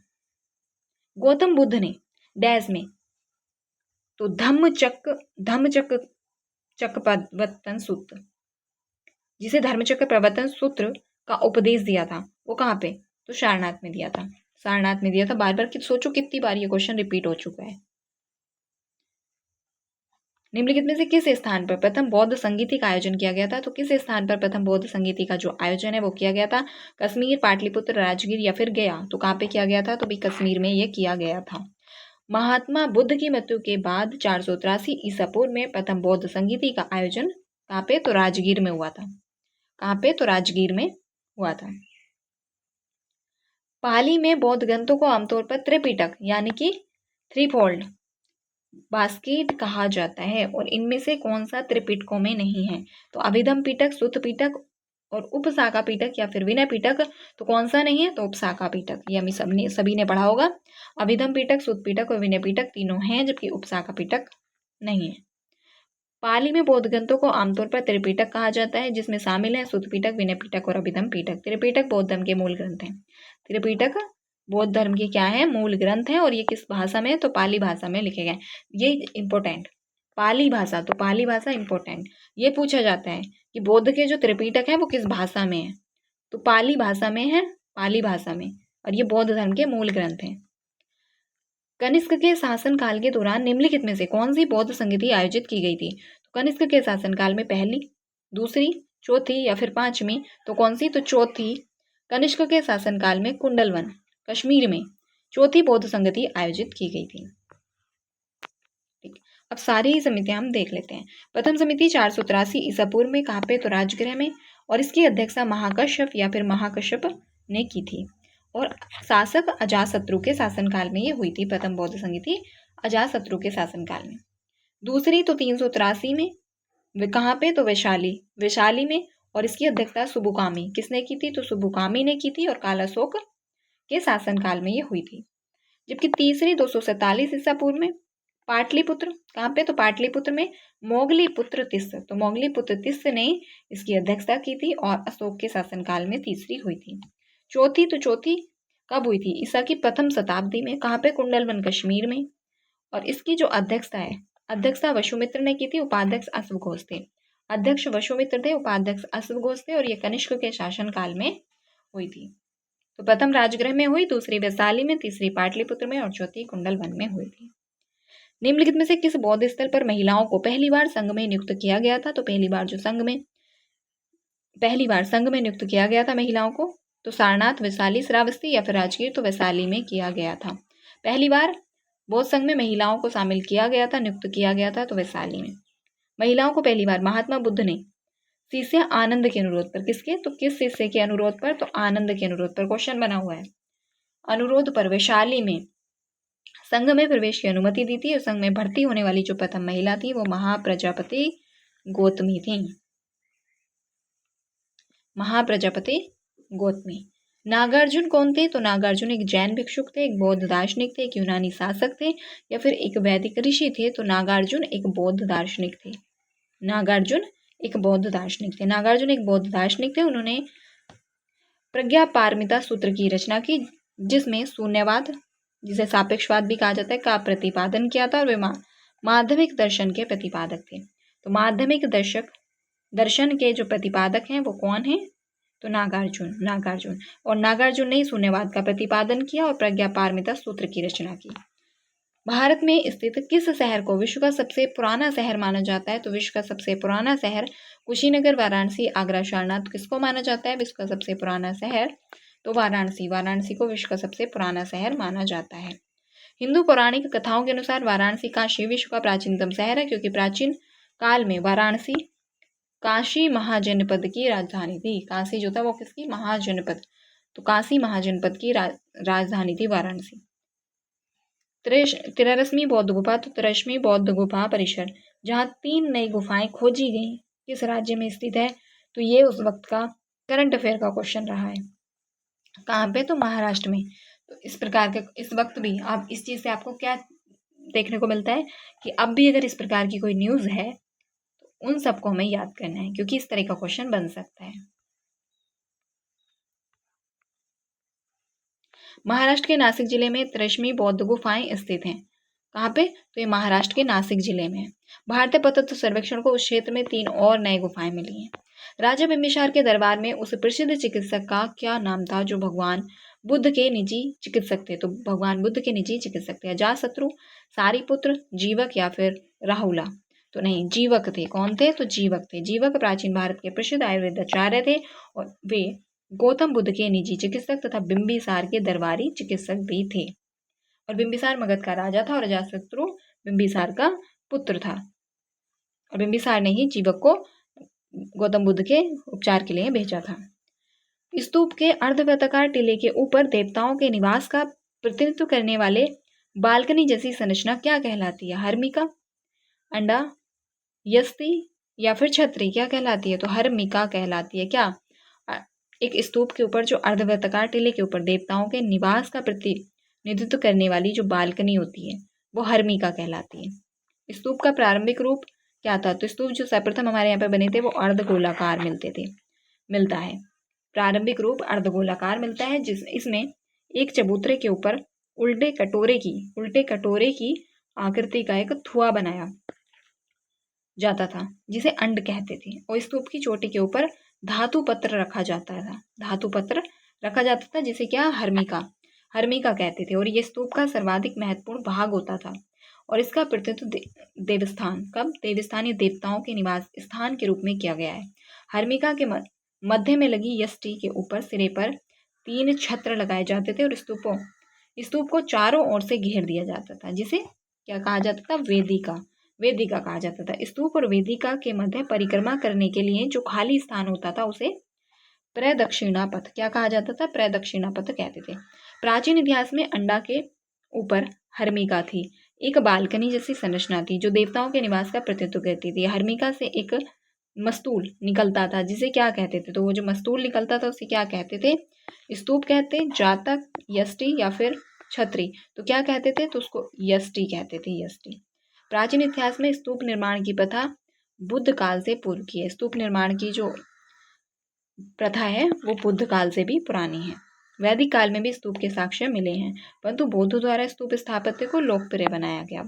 गौतम बुद्ध ने डैश में, तो धम्मचक्र प्रवर्तन सूत्र, जिसे धर्मचक्र प्रवर्तन सूत्र का उपदेश दिया था वो कहाँ पे, तो सारनाथ में दिया था। सारनाथ में दिया था। बार बार सोचो कितनी बार ये क्वेश्चन रिपीट हो चुका है। निम्नलिखित में से किस स्थान पर प्रथम बौद्ध संगीति का आयोजन किया गया था, तो किस स्थान पर प्रथम बौद्ध संगीति का जो आयोजन है वो किया गया था, कश्मीर, पाटलिपुत्र, राजगीर या फिर गया। तो कहाँ पे किया गया था, तो भी कश्मीर में ये किया गया था। महात्मा बुद्ध की मृत्यु के बाद 483 ईसा पूर्व में प्रथम बौद्ध संगीति का आयोजन कहाँ पे, तो राजगीर में हुआ था। कहाँ पे, तो राजगीर में हुआ था। पाली में बौद्ध ग्रंथों को आमतौर पर त्रिपिटक यानी कि थ्री फोल्ड बास्केट कहा जाता है और इनमें से कौन सा त्रिपिटकों में नहीं है, तो अभिधम पिटक, सुत्त पिटक और उपशाखा पिटक या फिर विनय पिटक। तो कौन सा नहीं है, तो उपशाखा पिटक। ये हमें सभी ने पढ़ा होगा। अभिधम पिटक, सुत्त पिटक और विनय पिटक तीनों हैं, जबकि उपशाखा पिटक नहीं है। पाली में बौद्ध ग्रंथों को आमतौर पर त्रिपिटक कहा जाता है, जिसमें शामिल है सुत्त पिटक, विनय पिटक और अभिधम पिटक। त्रिपिटक बौद्ध धर्म के मूल ग्रंथ हैं। त्रिपिटक बौद्ध धर्म की क्या है, मूल ग्रंथ है। और ये किस भाषा में, तो पाली भाषा में लिखे गए। ये इंपॉर्टेंट, पाली भाषा, तो पाली भाषा इंपॉर्टेंट। ये पूछा जाता है कि बौद्ध के जो त्रिपिटक है वो किस भाषा में है, तो पाली भाषा में है, पाली भाषा में। और ये बौद्ध धर्म के मूल ग्रंथ हैं। कनिष्क के शासनकाल के दौरान निम्नलिखित में से कौन सी बौद्ध संगीति आयोजित की गई थी, तो कनिष्क के शासनकाल में पहली, दूसरी, चौथी या फिर पांचवी, तो कौन सी, तो चौथी। कनिष्क के शासनकाल में कुंडलवन कश्मीर में चौथी बौद्ध संगति आयोजित की गई थी। ठीक, अब सारी समितियां हम देख लेते हैं। प्रथम समिति 483 ईसा पूर्व में कहाँ पे, तो राजगृह में, और इसकी अध्यक्षता महाकश्यप या फिर महाकश्यप ने की थी। और शासक अजातशत्रु के शासनकाल में ये हुई थी प्रथम बौद्ध संगीति, अजातशत्रु के शासनकाल में। दूसरी तो 383 में कहाँ पे, तो वैशाली में, और इसकी अध्यक्षता सुबुकामी किसने की थी, तो सुबुकामी ने की थी और कालाशोक के शासनकाल में ये हुई थी। जबकि तीसरी 247 ईसा पूर्व में पाटलिपुत्र, कहाँ पे, तो पाटलिपुत्र में मोगलीपुत्र तिस्स, तो मोगलीपुत्र तिस्स ने इसकी अध्यक्षता की थी और अशोक के शासनकाल में तीसरी हुई थी। चौथी कब हुई थी, ईसा की प्रथम शताब्दी में, कहाँ पे, कुंडलवन कश्मीर में, और इसकी जो अध्यक्षता वसुमित्र ने की थी, उपाध्यक्ष अश्वघोष थे। अध्यक्ष वसुमित्र थे, उपाध्यक्ष अश्वघोष थे, और ये कनिष्क के शासनकाल में हुई थी। तो प्रथम राजगृह में हुई, दूसरी वैशाली में, तीसरी पाटलिपुत्र में और चौथी कुंडलवन में हुई थी। निम्नलिखित में से किस बौद्ध स्थल पर महिलाओं को पहली बार संघ में नियुक्त किया गया था, तो पहली बार संघ में नियुक्त किया गया था महिलाओं को, तो सारनाथ, वैशाली, श्रावस्ती या फिर राजगीर, तो वैशाली में किया गया था। पहली बार बौद्ध संघ में महिलाओं को शामिल किया गया था, नियुक्त किया गया था, तो वैशाली में। महिलाओं को पहली बार महात्मा बुद्ध ने शिष्य आनंद के अनुरोध पर, किसके, तो किस शिष्य के अनुरोध पर, तो आनंद के अनुरोध पर। क्वेश्चन बना हुआ है, अनुरोध पर वैशाली में संघ में प्रवेश की अनुमति दी थी। और संघ में भर्ती होने वाली जो प्रथम महिला थी वो महाप्रजापति गौतमी थी। महाप्रजापति गौतमी। नागार्जुन कौन थे, तो नागार्जुन एक जैन भिक्षुक थे, एक बौद्ध दार्शनिक थे, एक यूनानी शासक थे या फिर एक वैदिक ऋषि थे, तो नागार्जुन एक बौद्ध दार्शनिक थे। नागार्जुन एक बौद्ध दार्शनिक थे। उन्होंने प्रज्ञा पारमिता सूत्र की रचना की, जिसमें शून्यवाद, जिसे सापेक्षवाद भी कहा जाता है, का प्रतिपादन किया था। और वे माध्यमिक दर्शन के प्रतिपादक थे। तो माध्यमिक दर्शन के जो प्रतिपादक हैं वो कौन है, तो नागार्जुन। और नागार्जुन ने शून्यवाद का प्रतिपादन किया और प्रज्ञा पारमिता सूत्र की रचना की। भारत में स्थित किस शहर को विश्व का सबसे पुराना शहर माना जाता है, तो विश्व का सबसे पुराना शहर कुशीनगर, वाराणसी, आगरा, सारनाथ किसको माना जाता है, विश्व का सबसे पुराना शहर, तो वाराणसी को विश्व का सबसे पुराना शहर माना जाता है। हिंदू पौराणिक कथाओं के अनुसार वाराणसी काशी विश्व का प्राचीनतम शहर है, क्योंकि प्राचीन काल में वाराणसी काशी महाजनपद की राजधानी थी। काशी जो था वो किसकी, महाजनपद, तो काशी महाजनपद की राजधानी थी वाराणसी। 13वीं बौद्ध गुफा, तो 13वीं बौद्ध गुफा परिसर जहाँ 3 नई गुफाएं खोजी गई किस राज्य में स्थित है, तो ये उस वक्त का करंट अफेयर का क्वेश्चन रहा है। कहाँ पे, तो महाराष्ट्र में। तो इस प्रकार के इस वक्त भी आप इस चीज़ से आपको क्या देखने को मिलता है कि अब भी अगर इस प्रकार की कोई न्यूज़ है तो उन सबको हमें याद करना है, क्योंकि इस तरह का क्वेश्चन बन सकता है। महाराष्ट्र के नासिक जिले में त्रिशमी बौद्ध गुफाएं स्थित हैं। कहाँ पे? तो ये महाराष्ट्र के नासिक जिले में है। भारतीय पुरातत्व सर्वेक्षण को उस क्षेत्र में 3 और नए गुफाएं मिली हैं। राजा बिंबिसार के दरबार में उस प्रसिद्ध चिकित्सक का क्या नाम था जो भगवान बुद्ध के निजी चिकित्सक थे? तो भगवान बुद्ध के निजी चिकित्सक थे अजातशत्रु, सारिपुत्र, जीवक या फिर राहुला? तो नहीं, जीवक थे। कौन थे? तो जीवक थे। जीवक प्राचीन भारत के प्रसिद्ध आयुर्वेद आचार्य थे और वे गौतम बुद्ध के निजी चिकित्सक तथा बिंबिसार के दरबारी चिकित्सक भी थे। और बिंबिसार मगध का राजा था और अजातशत्रु बिंबिसार का पुत्र था। और बिंबिसार ने ही जीवक को गौतम बुद्ध के उपचार के लिए भेजा था। स्तूप के अर्धवृत्ताकार टीले के ऊपर देवताओं के निवास का प्रतिनिधित्व करने वाले बालकनी जैसी संरचना क्या कहलाती है? हर्मिका, अंडा, यस्ती या फिर छतरी? क्या कहलाती है? तो हर्मिका कहलाती है। क्या? एक स्तूप के ऊपर जो अर्धवृत्ताकार टीले के ऊपर देवताओं के निवास का प्रतिनिधित्व करने वाली जो बालकनी होती है वो हर्मिका कहलाती है। स्तूप का प्रारंभिक रूप क्या था? तो स्तूप जो सर्वप्रथम हमारे यहाँ पे बने थे वो अर्धगोलाकार मिलता है। प्रारंभिक रूप अर्धगोलाकार मिलता है, इसमें एक चबूतरे के ऊपर उल्टे कटोरे की आकृति का एक थुआ बनाया जाता था जिसे अंड कहते थे। और स्तूप की चोटी के ऊपर धातु पत्र रखा जाता था जिसे क्या? हर्मिका कहते थे। और ये स्तूप का सर्वाधिक महत्वपूर्ण भाग होता था और इसका प्रतिनिधित्व देवस्थानीय देवताओं के निवास स्थान के रूप में किया गया है। हर्मिका के मध्य में लगी यष्टि के ऊपर सिरे पर 3 छत्र लगाए जाते थे और स्तूप को चारों ओर से घेर दिया जाता था जिसे क्या कहा जाता था? वेदिका कहा जाता था। स्तूप और वेदिका के मध्य परिक्रमा करने के लिए जो खाली स्थान होता था उसे प्रदक्षिणा पथ क्या कहा जाता था? प्रदक्षिणा पथ कहते थे। प्राचीन इतिहास में अंडा के ऊपर हर्मिका थी, एक बालकनी जैसी संरचना थी जो देवताओं के निवास का प्रतिनिधित्व करती थी। हर्मिका से एक मस्तूल निकलता था जिसे क्या कहते थे? तो वो जो मस्तूल निकलता था उसे क्या कहते थे? स्तूप कहते, जातक, यष्टि या फिर छतरी? तो क्या कहते थे? तो उसको यष्टि कहते थे। यष्टि। प्राचीन इतिहास में स्तूप निर्माण की प्रथा बुद्ध काल से पूर्व की है। स्तूप निर्माण की जो प्रथा है वो बुद्ध काल से भी पुरानी है। वैदिक काल में भी स्तूप के साक्ष्य मिले हैं, परंतु बौद्धों द्वारा स्तूप स्थापत्य को लोकप्रिय बनाया गया।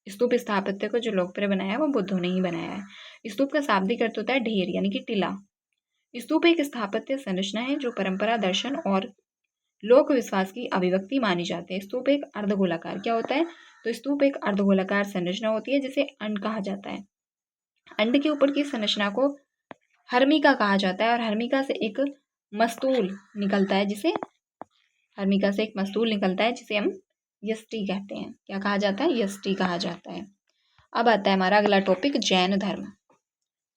स्तूप स्थापत्य को जो लोकप्रिय बनाया वो बुद्धों ने ही बनाया है। स्तूप का शाब्दिक अर्थ होता है ढेर यानी कि टीला। स्तूप एक स्थापत्य संरचना है जो परंपरा, दर्शन और लोक विश्वास की अभिव्यक्ति मानी जाती है। स्तूप एक अर्धगोलाकार क्या होता है? तो स्तूप एक अर्धगोलाकार संरचना होती है जिसे अंड कहा जाता है। अंड के ऊपर की संरचना को हर्मिका कहा जाता है और हर्मिका से एक मस्तूल निकलता है जिसे हम यष्टि कहते हैं। क्या कहा जाता है? यष्टि कहा जाता है। अब आता है हमारा अगला टॉपिक जैन धर्म।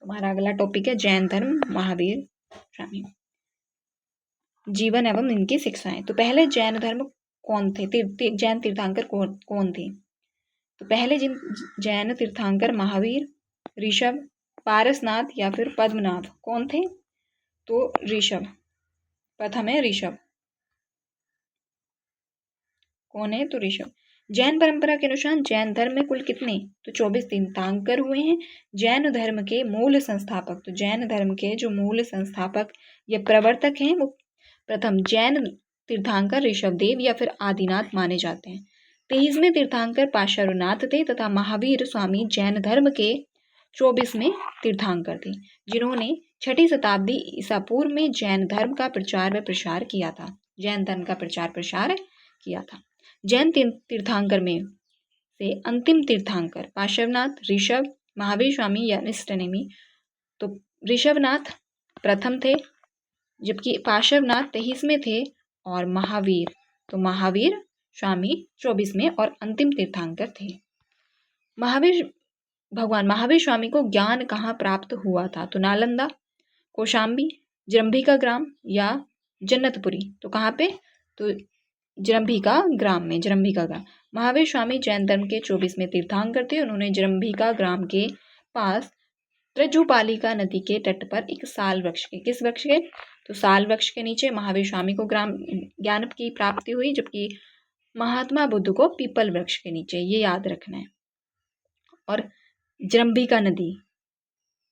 हमारा अगला टॉपिक है जैन धर्म, महावीर स्वामी, जीवन एवं इनकी शिक्षाएं। तो पहले जैन धर्म कौन थे? जैन तीर्थंकर कौन थे? तो पहले जिन जैन तीर्थंकर महावीर, ऋषभ, पारसनाथ या फिर पद्मनाभ कौन थे? तो ऋषभ। प्रथम है ऋषभ। कौन है? तो ऋषभ। जैन परंपरा के अनुसार जैन धर्म में कुल कितने? तो 24 तीर्थंकर हुए हैं। जैन धर्म के मूल संस्थापक, तो जैन धर्म के जो मूल संस्थापक या प्रवर्तक हैं वो प्रथम जैन तीर्थंकर ऋषभदेव या फिर आदिनाथ माने जाते हैं। 23वें तीर्थंकर पार्श्वनाथ थे तथा महावीर स्वामी जैन धर्म के 24वें तीर्थंकर थे जिन्होंने 6ठी शताब्दी ईसा पूर्व में जैन धर्म का प्रचार व प्रसार किया था। जैन तीर्थंकर में से अंतिम तीर्थंकर पार्श्वनाथ, ऋषभ, महावीर स्वामी या निष्ठनेमी। तो ऋषभनाथ प्रथम थे जबकि पार्श्वनाथ 23वें थे और महावीर स्वामी 24वें और अंतिम तीर्थंकर थे। भगवान महावीर स्वामी को ज्ञान कहाँ प्राप्त हुआ था? तो नालंदा, कौशाम्बी, जरंभिका ग्राम या जन्नतपुरी? तो कहाँ पे? तो जरंभिका ग्राम। महावीर स्वामी जैन धर्म के 24वें तीर्थंकर थे। उन्होंने जरंभिका ग्राम के पास त्रजुपालिका नदी के तट पर एक साल वृक्ष के, किस वृक्ष के? तो साल वृक्ष के नीचे महावीर स्वामी को ज्ञान की प्राप्ति हुई जबकि महात्मा बुद्ध को पीपल वृक्ष के नीचे, ये याद रखना है। और जरंभिका नदी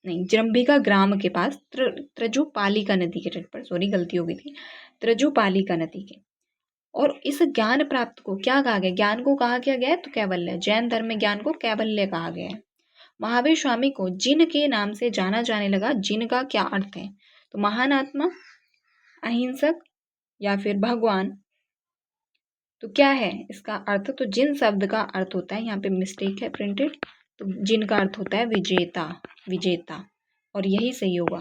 नहीं, जृंभिका ग्राम के पास त्रजुपालिका नदी के तट पर, सॉरी गलती हो गई थी, त्रजुपालिका नदी के। और इस ज्ञान प्राप्त को क्या कहा गया? ज्ञान को कहा क्या गया है? तो कैवल्य। जैन धर्म में ज्ञान को कैवल्य कहा गया है। महावीर स्वामी को जिन के नाम से जाना जाने लगा, जिन का क्या अर्थ है? तो महान आत्मा, अहिंसक, या फिर भगवान। तो क्या है इसका अर्थ? तो जिन शब्द का अर्थ होता है, यहाँ पे मिस्टेक है प्रिंटेड, तो जिन का अर्थ होता है विजेता, विजेता, और यही सही होगा।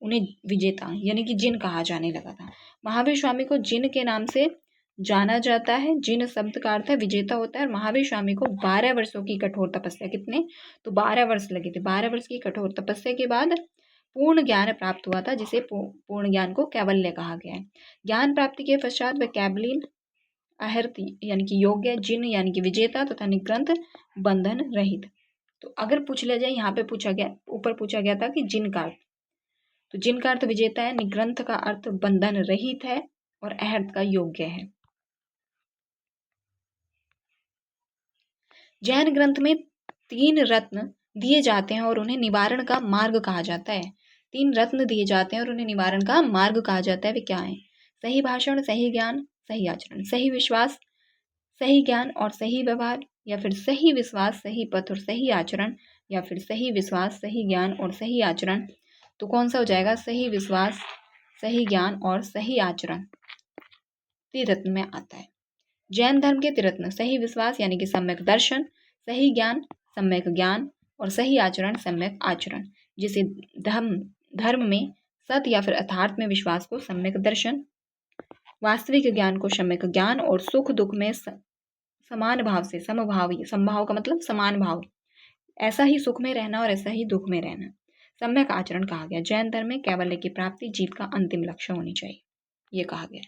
उन्हें विजेता यानी कि जिन कहा जाने लगा था। महावीर स्वामी को जिन के नाम से जाना जाता है। जिन शब्द का अर्थ है विजेता होता है। और महावीर स्वामी को 12 वर्षों की कठोर तपस्या, कितने? तो 12 वर्ष लगे थे। 12 वर्ष की कठोर तपस्या के बाद पूर्ण ज्ञान प्राप्त हुआ था, जिसे पूर्ण ज्ञान को कैवल्य कहा गया है। ज्ञान प्राप्ति के पश्चात वह कैवलीन, अहर्ति यानी कि योग्य, जिन यानी कि विजेता, तथा निग्रंथ बंधन रहित। तो अगर पूछ लिया जाए, यहाँ पे पूछा गया, ऊपर पूछा गया था कि जिन का अर्थ, तो जिन का अर्थ विजेता है, निग्रंथ का अर्थ बंधन रहित है, और अहर्त का योग्य है। जैन ग्रंथ में 3 रत्न दिए जाते हैं और उन्हें निवारण का मार्ग कहा जाता है। 3 रत्न दिए जाते हैं और उन्हें निवारण का मार्ग कहा जाता है। वे क्या है? सही भाषण, सही ज्ञान, सही आचरण, सही विश्वास, सही ज्ञान और सही व्यवहार, या फिर सही विश्वास, सही पथ और सही आचरण, या फिर सही विश्वास, सही ज्ञान और सही आचरण। तो कौन सा हो जाएगा? सही विश्वास, सही ज्ञान और सही आचरण त्रिरत्न में आता है। जैन धर्म के त्रिरत्न सही विश्वास यानी कि सम्यक दर्शन, सही ज्ञान सम्यक ज्ञान, और सही आचरण सम्यक आचरण, जिसे धर्म धर्म में सत्य या फिर अर्थार्थ में विश्वास को सम्यक दर्शन, वास्तविक ज्ञान को सम्यक ज्ञान, और सुख दुख में समान भाव से, समभाव, समभाव का मतलब समान भाव, ऐसा ही सुख में रहना और ऐसा ही दुख में रहना सम्यक आचरण कहा गया। जैन धर्म में कैवल्य की प्राप्ति जीव का अंतिम लक्ष्य होनी चाहिए, ये कहा गया।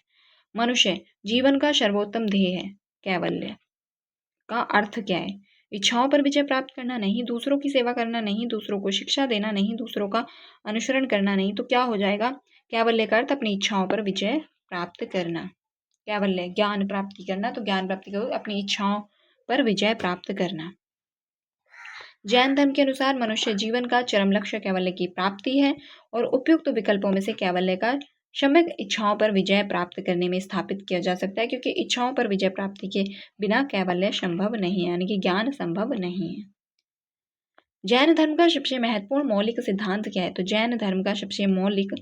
मनुष्य जीवन का सर्वोत्तम ध्येय है। कैवल्य का अर्थ क्या है? इच्छाओं पर विजय प्राप्त करना नहीं, दूसरों की सेवा करना नहीं, दूसरों को शिक्षा देना नहीं, दूसरों का अनुसरण करना नहीं। तो क्या हो जाएगा? कैवल्य का अर्थ अपनी इच्छाओं पर विजय प्राप्त करना। कैवल्य ज्ञान प्राप्ति करना, तो ज्ञान प्राप्ति करो अपनी इच्छाओं पर विजय प्राप्त करना। जैन धर्म के अनुसार मनुष्य जीवन का चरम लक्ष्य कैवल्य की प्राप्ति है, और उपयुक्त विकल्पों में से कैवल्य का सम्यक इच्छाओं पर विजय प्राप्त करने में स्थापित किया जा सकता है, क्योंकि इच्छाओं पर विजय प्राप्ति के बिना कैवल्य संभव नहीं है, यानी कि ज्ञान संभव नहीं है। जैन धर्म का सबसे महत्वपूर्ण मौलिक सिद्धांत क्या है? तो जैन धर्म का सबसे मौलिक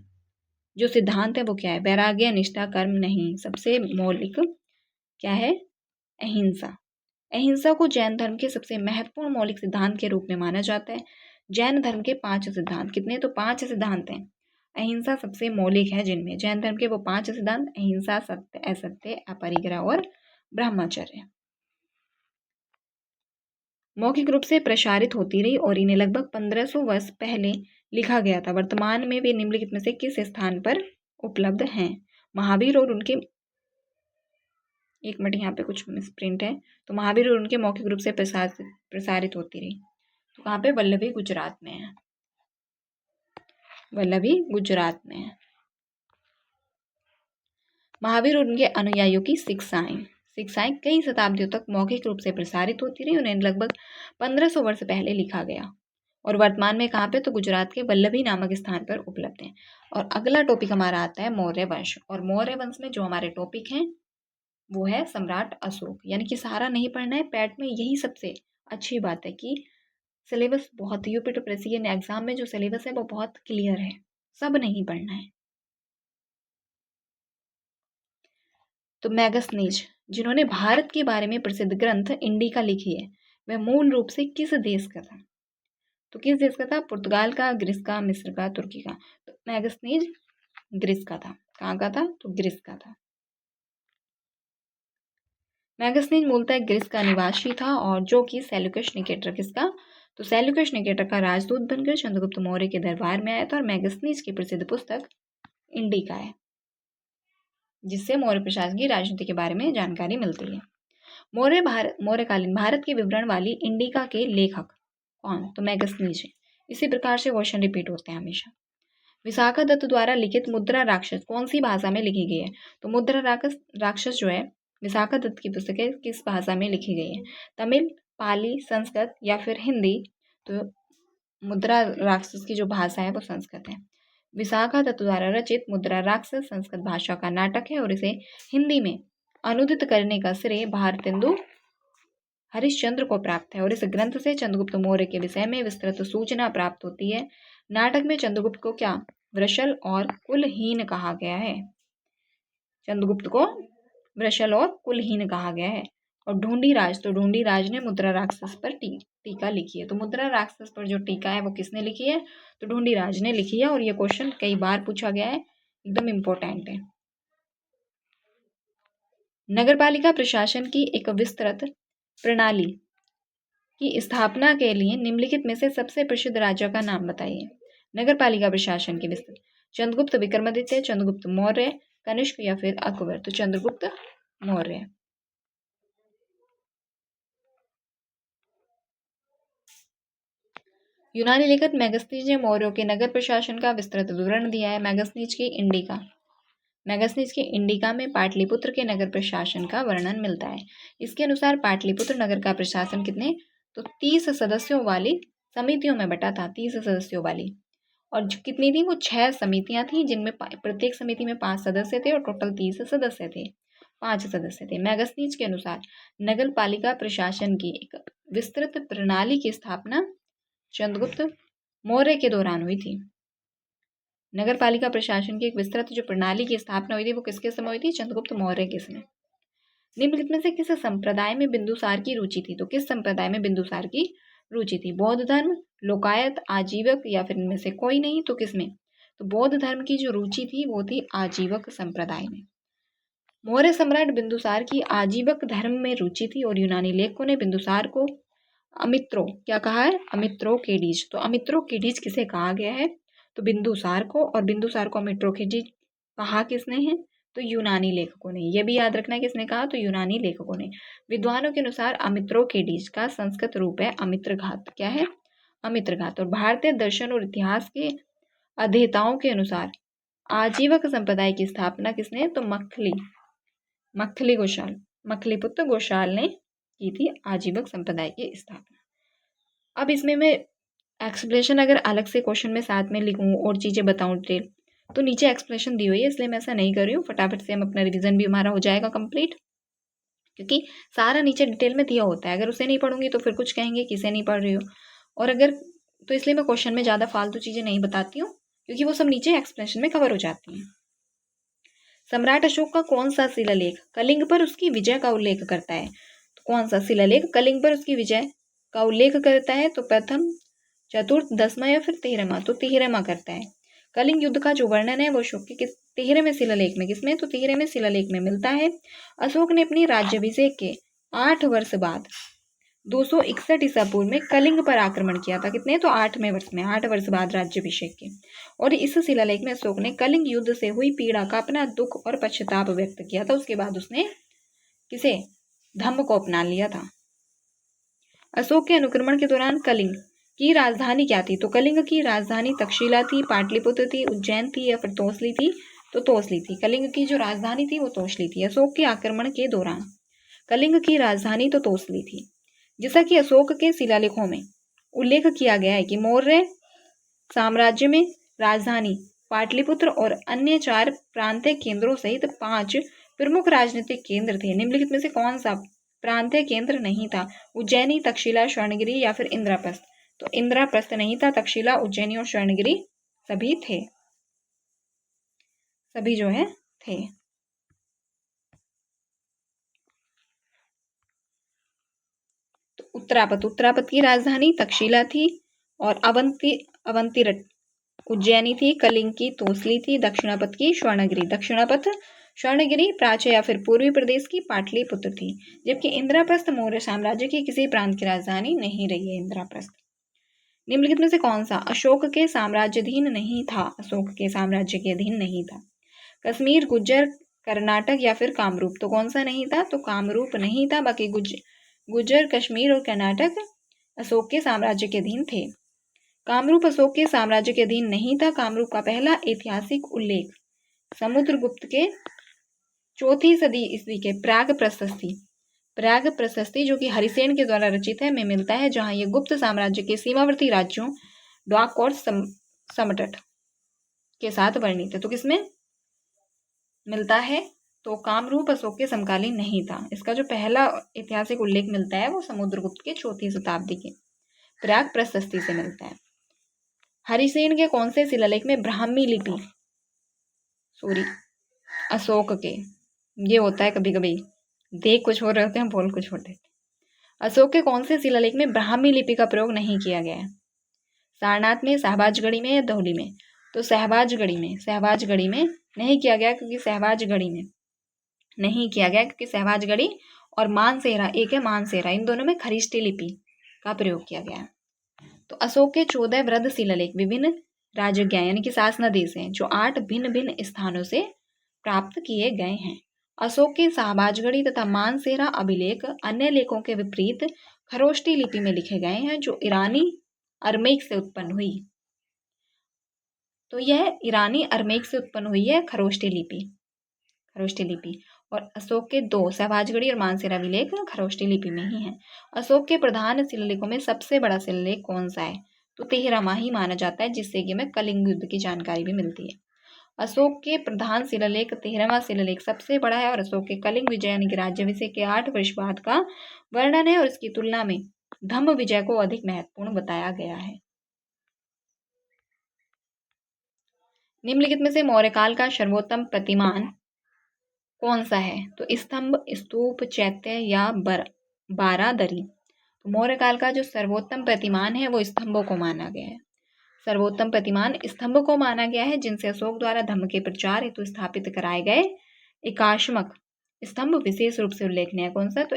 जो सिद्धांत है वो क्या है? वैराग्य, निष्ठा, कर्म नहीं। सबसे मौलिक क्या है? अहिंसा। अहिंसा को जैन धर्म के सबसे महत्वपूर्ण मौलिक सिद्धांत के रूप में माना जाता है। जैन धर्म के 5 सिद्धांत, कितने? तो 5 सिद्धांत हैं। अहिंसा सबसे मौलिक है जिनमें। जैन धर्म के वो 5 सिद्धांत अहिंसा, सत्य, असत्य, अपरिग्रह और ब्रह्मचर्य मौखिक रूप से प्रसारित होती रही, और इन्हें लगभग 1500 वर्ष पहले लिखा गया था। वर्तमान में वे निम्नलिखित में से किस स्थान पर उपलब्ध हैं? महावीर और उनके, एक मिनट यहाँ पे कुछ मिसप्रिंट है, तो महावीर और उनके मौखिक रूप से प्रसारित होती रही। तो कहाँ पे? वल्लभी गुजरात में है। वल्लभी गुजरात में है। महावीर और उनके अनुयायियों की शिक्षाएं कई शताब्दियों तक मौखिक रूप से प्रसारित होती रही। उन्हें लगभग 1500 वर्ष पहले लिखा गया, और वर्तमान में कहाँ पे? तो गुजरात के वल्लभी नामक स्थान पर उपलब्ध है। और अगला टॉपिक हमारा आता है मौर्य वंश। और मौर्य वंश में जो हमारे टॉपिक हैं वो है सम्राट अशोक। यानी कि सारा नहीं पढ़ना है, पैट में यही सबसे अच्छी बात है कि सिलेबस बहुत, यूपी टू प्रेसिडेंट एग्जाम में जो सिलेबस है वो बहुत क्लियर है, सब नहीं पढ़ना है। तो मैगस्थनीज, जिन्होंने भारत के बारे में प्रसिद्ध ग्रंथ इंडिका लिखी है, वह मूल रूप से किस देश का था? तो किस देश का था? पुर्तगाल का, ग्रीस का, मिस्र का, तुर्की का। तो मैगस्थनीज ग्रीस का था। कहाँ का था? तो ग्रीस का था। मैगस्थनीज मूलतः ग्रीस का निवासी था, और जो कि सेल्यूकस निकेटर, किसका? तो सेल्यूकस निकेटर का राजदूत बनकर चंद्रगुप्त मौर्य के दरबार में आया था। और मैगस्थनीज की प्रसिद्ध पुस्तक इंडिका है, जिससे मौर्य प्रशासन की राजनीति के बारे में जानकारी मिलती है। मौर्यकालीन भारत के विवरण वाली इंडिका के लेखक कौन? तो मैगस्थनीज है। इसी प्रकार से क्वेश्चन रिपीट होते हैं हमेशा। विशाखा दत्त द्वारा लिखित मुद्रा राक्षस कौन सी भाषा में लिखी गई है? तो मुद्रा राक्षस जो है विशाखा दत्त की पुस्तक है, किस भाषा में लिखी गई है? तमिल, पाली, संस्कृत या फिर हिंदी? तो मुद्रा राक्षस की जो भाषा है वो संस्कृत है। विशाखा दत्त द्वारा रचित मुद्रा राक्षस संस्कृत भाषा का नाटक है और इसे हिंदी में अनुदित करने का श्रेय भारतेंदु हरिश्चंद्र को प्राप्त है और इस ग्रंथ से चंद्रगुप्त मौर्य के विषय में विस्तृत सूचना प्राप्त होती है। नाटक में चंद्रगुप्त को क्या वृषल और कुलहीन कहा गया है। चंद्रगुप्त को वृषल और कुलहीन कहा गया है। और ढूंढीराज, तो ढूंढीराज ने मुद्रा राक्षस पर टीका लिखी है। तो मुद्रा राक्षस पर जो टीका है वो किसने लिखी है, तो ढूंढीराज ने लिखी है। और ये क्वेश्चन कई बार पूछा गया है, एकदम इंपॉर्टेंट है। नगरपालिका प्रशासन की एक विस्तृत प्रणाली की स्थापना के लिए निम्नलिखित में से सबसे प्रसिद्ध राजा का नाम बताइए। नगरपालिका प्रशासन की विस्तृत, चंद्रगुप्त विक्रमादित्य, चंद्रगुप्त मौर्य, कनिष्क या फिर अकबर। तो चंद्रगुप्त मौर्य। यूनानी लेखक मैगस्थनीज ने मौर्यों के नगर प्रशासन का विस्तृत विवरण दिया है। मैगस्थनीज की इंडिका में पाटलिपुत्र के नगर प्रशासन का वर्णन मिलता है। इसके अनुसार पाटलिपुत्र नगर का प्रशासन कितने, तो 30 सदस्यों वाली समितियों में बटा था। 30 सदस्यों वाली, और कितनी थी वो 6 समितियां थी, जिनमें प्रत्येक समिति में 5 सदस्य थे और टोटल 30 सदस्य थे, 5 सदस्य थे। मैगस्थनीज के अनुसार नगर पालिका प्रशासन की एक विस्तृत प्रणाली की स्थापना चंद्रगुप्त मौर्य के दौरान हुई थी। नगर पालिका प्रशासन की एक विस्तृत जो प्रणाली की स्थापना हुई थी वो किसके समय हुई थी, चंद्रगुप्त मौर्य के समय। निम्नलिखित में से किस संप्रदाय में बिंदुसार की रुचि थी, तो किस संप्रदाय में बिंदुसार की रुचि थी, बौद्ध धर्म, लोकायत, आजीवक या फिर इनमें से कोई नहीं। तो किसमें, तो बौद्ध धर्म की जो रुचि थी वो थी आजीवक संप्रदाय में। मौर्य सम्राट बिंदुसार की आजीवक धर्म में रुचि थी और यूनानी लेखकों ने बिंदुसार को अमित्रो क्या कहा है, अमित्रोकेडीज। तो अमित्रोकेडीज किसे कहा गया है, तो बिंदुसार को। और बिंदुसार को अमित्रोकेडीज कहा किसने है, तो यूनानी लेखकों ने। यह भी याद रखना है किसने कहा, तो यूनानी लेखकों ने। विद्वानों के अनुसार अमित्रोकेडीज का संस्कृत रूप है अमित्रघात। क्या है, अमित्रघात। और भारतीय दर्शन और इतिहास के अध्येताओं के अनुसार आजीवक संप्रदाय की स्थापना किसने, तो मक्खली गोशाल, मक्खलीपुत्र गोशाल ने की थी आजीवक संप्रदाय की स्थापना। अब इसमें मैं एक्सप्लेनेशन अगर अलग से क्वेश्चन में साथ में लिखूं और चीज़ें बताऊं डिटेल, तो नीचे एक्सप्लेनेशन दी हुई है, इसलिए मैं ऐसा नहीं कर रही हूँ। फटाफट से हम अपना रिवीजन भी हमारा हो जाएगा कंप्लीट, क्योंकि सारा नीचे डिटेल में दिया होता है। अगर उसे नहीं पढ़ूंगी तो फिर कुछ कहेंगे किसे नहीं पढ़ रही हो, और अगर तो इसलिए मैं क्वेश्चन में ज़्यादा फालतू चीज़ें नहीं बताती हूँ, क्योंकि वो सब नीचे एक्सप्लेनेशन में कवर हो जाती हैं। सम्राट अशोक का कौन सा शिलालेख कलिंग पर उसकी विजय का उल्लेख करता है, तो कौन सा शिलालेख कलिंग पर उसकी विजय का उल्लेख करता है, तो प्रथम, चतुर्थ, 10वां या फिर 13वां, तो 13वां करता है। कलिंग युद्ध का जो वर्णन है वो अशोक के 13वें शिलालेख में, किसमें, तो 13वें शिलालेख में मिलता है। अशोक ने अपनी राज्याभिषेक के 8 वर्ष बाद 261 ईसा पूर्व में कलिंग पर आक्रमण किया था। कितने, तो 8वें वर्ष में, 8 वर्ष बाद राज्याभिषेक के। और इस शिलालेख में अशोक ने कलिंग युद्ध से हुई पीड़ा का अपना दुख और पश्चाताप व्यक्त किया था। उसके बाद उसने किसे, धम्म को अपना लिया था। अशोक के अनुक्रमण के दौरान कलिंग की राजधानी क्या थी, तो कलिंग की राजधानी तक्षशिला थी, पाटलिपुत्र थी, उज्जैन थी या फिर तोसली थी, तो तोसली थी। कलिंग की जो राजधानी थी वो तोसली थी। अशोक के आक्रमण के दौरान कलिंग की राजधानी तो तोसली थी। जैसा कि अशोक के शिलालेखों में उल्लेख किया गया है कि मौर्य साम्राज्य में राजधानी पाटलिपुत्र और अन्य 4 प्रांतीय केंद्रों सहित 5 प्रमुख राजनीतिक केंद्र थे। निम्नलिखित में से कौन सा प्रांतीय केंद्र नहीं था, उज्जैनी, तक्षशिला, स्वर्णगिरी या फिर इंद्रप्रस्थ। तो इंद्रप्रस्थ नहीं था, तक्षशिला, उज्जैनी और स्वर्णगिरी सभी थे, सभी जो है थे। तो उत्तरापद की राजधानी तक्षशिला थी और अवंतीरट उज्जैनी थी, कलिंग की तोसली थी, दक्षिणापथ की स्वर्णगिरी प्राच्य या फिर पूर्वी प्रदेश की पाटलिपुत्र थी। जबकि इंद्रप्रस्थ मौर्य साम्राज्य की किसी प्रांत की राजधानी नहीं रही है इंद्रप्रस्थ। निम्नलिखित में से कौन सा अशोक के साम्राज्याधीन नहीं था, अशोक के साम्राज्य के अधीन नहीं था, कश्मीर, गुज्जर, कर्नाटक या फिर कामरूप। तो कौन सा नहीं था, तो कामरूप नहीं था, बाकी गुज्जर, कश्मीर और कर्नाटक अशोक के साम्राज्य के अधीन थे। कामरूप अशोक के साम्राज्य के अधीन नहीं था। कामरूप का पहला ऐतिहासिक उल्लेख समुद्रगुप्त के 4वीं सदी ईस्वी के प्राग प्रशस्ति जो कि हरिसेन के द्वारा रचित है में मिलता है, जहां ये गुप्त साम्राज्य के सीमावर्ती राज्यों द्वाक और समतट के साथ वर्णित है। तो किसमें मिलता है? तो कामरूप अशोक के समकालीन नहीं था। इसका जो पहला ऐतिहासिक उल्लेख मिलता है वो समुद्रगुप्त के 4वीं शताब्दी के प्रयाग प्रशस्ति से मिलता है। हरिसेन के कौन से शिलालेख में ब्राह्मी लिपि, सॉरी अशोक के, ये होता है कभी कभी, देख कुछ और रहते हैं बोल कुछ होते हैं। अशोक के कौन से शिलालेख में ब्राह्मी लिपि का प्रयोग नहीं किया गया है? सारनाथ में, शहबाजगढ़ी में या दोहली में? तो शहबाजगढ़ी में नहीं किया गया क्योंकि शहबाजगढ़ी और मानसेरा, एक है मानसेरा, इन दोनों में खरीष्टी लिपि का प्रयोग किया गया है। तो अशोक के 14 वृहद शिलालेख विभिन्न राजज्ञा यानी कि शासनादेश हैं जो 8 भिन्न भिन्न स्थानों से प्राप्त किए गए हैं। अशोक के शहबाजगढ़ी तथा मानसेरा अभिलेख अन्य लेखों के विपरीत खरोष्टी लिपि में लिखे गए हैं जो ईरानी अरमेक से उत्पन्न हुई। तो यह ईरानी अरमेक से उत्पन्न हुई है खरोष्टी लिपि। और अशोक के 2 शहबाजगढ़ी और मानसेरा अभिलेख खरोष्टी लिपि में ही हैं। अशोक के प्रधान शिलालेखों में सबसे बड़ा शिलालेख कौन सा है? तो 13वां ही माना जाता है, जिससे कि हमें कलिंग युद्ध की जानकारी भी मिलती है। अशोक के प्रधान शिलालेख 13वां शिलालेख सबसे बड़ा है और अशोक के कलिंग विजय यानी कि राज्याभिषेक के 8 वर्ष बाद का वर्णन है और इसकी तुलना में धम्म विजय को अधिक महत्वपूर्ण बताया गया है। निम्नलिखित में से मौर्यकाल का सर्वोत्तम प्रतिमान कौन सा है? तो स्तंभ, स्तूप, चैत्य या बारादरी? तो मौर्यकाल का जो सर्वोत्तम प्रतिमान है वो स्तंभों को माना गया है। सर्वोत्तम प्रतिमान स्तंभ को माना गया है जिनसे अशोक द्वारा धर्म के प्रचार हेतु स्थापित कराए गए एकाश्मक स्तंभ विशेष रूप से उल्लेखनीय है। कौन सा? तो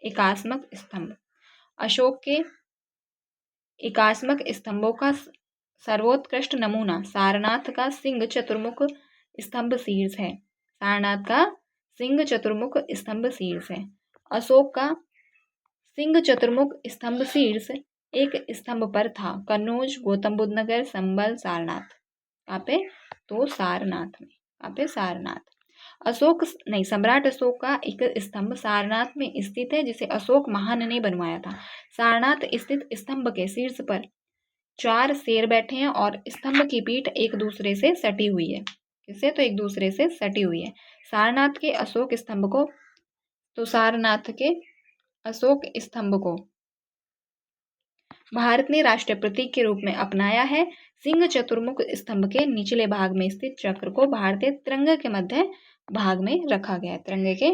एकाश्मक स्तंभ। अशोक के एकाश्मक स्तंभों का सर्वोत्कृष्ट नमूना सारनाथ का सिंह चतुर्मुख स्तंभ शीर्ष है। सारनाथ का सिंह चतुर्मुख स्तंभ शीर्ष है। अशोक का सिंह चतुर्मुख स्तंभ शीर्ष एक स्तंभ पर था। कन्नौज, गौतम बुद्ध नगर, संबल, सारनाथ। कहाँ पे? तो सारनाथ में। कहाँ पे? सारनाथ। सम्राट अशोक का एक स्तंभ सारनाथ में स्थित है जिसे अशोक महान ने बनवाया था। सारनाथ स्थित स्तंभ के शीर्ष पर 4 शेर बैठे हैं और स्तंभ की पीठ एक दूसरे से सटी हुई है। किससे? तो एक दूसरे से सटी हुई है। सारनाथ के अशोक स्तंभ को भारत ने राष्ट्रीय प्रतीक के रूप में अपनाया है। सिंह चतुर्मुख स्तंभ के निचले भाग में स्थित चक्र को भारतीय तिरंगे के मध्य भाग में रखा गया है। तिरंगे के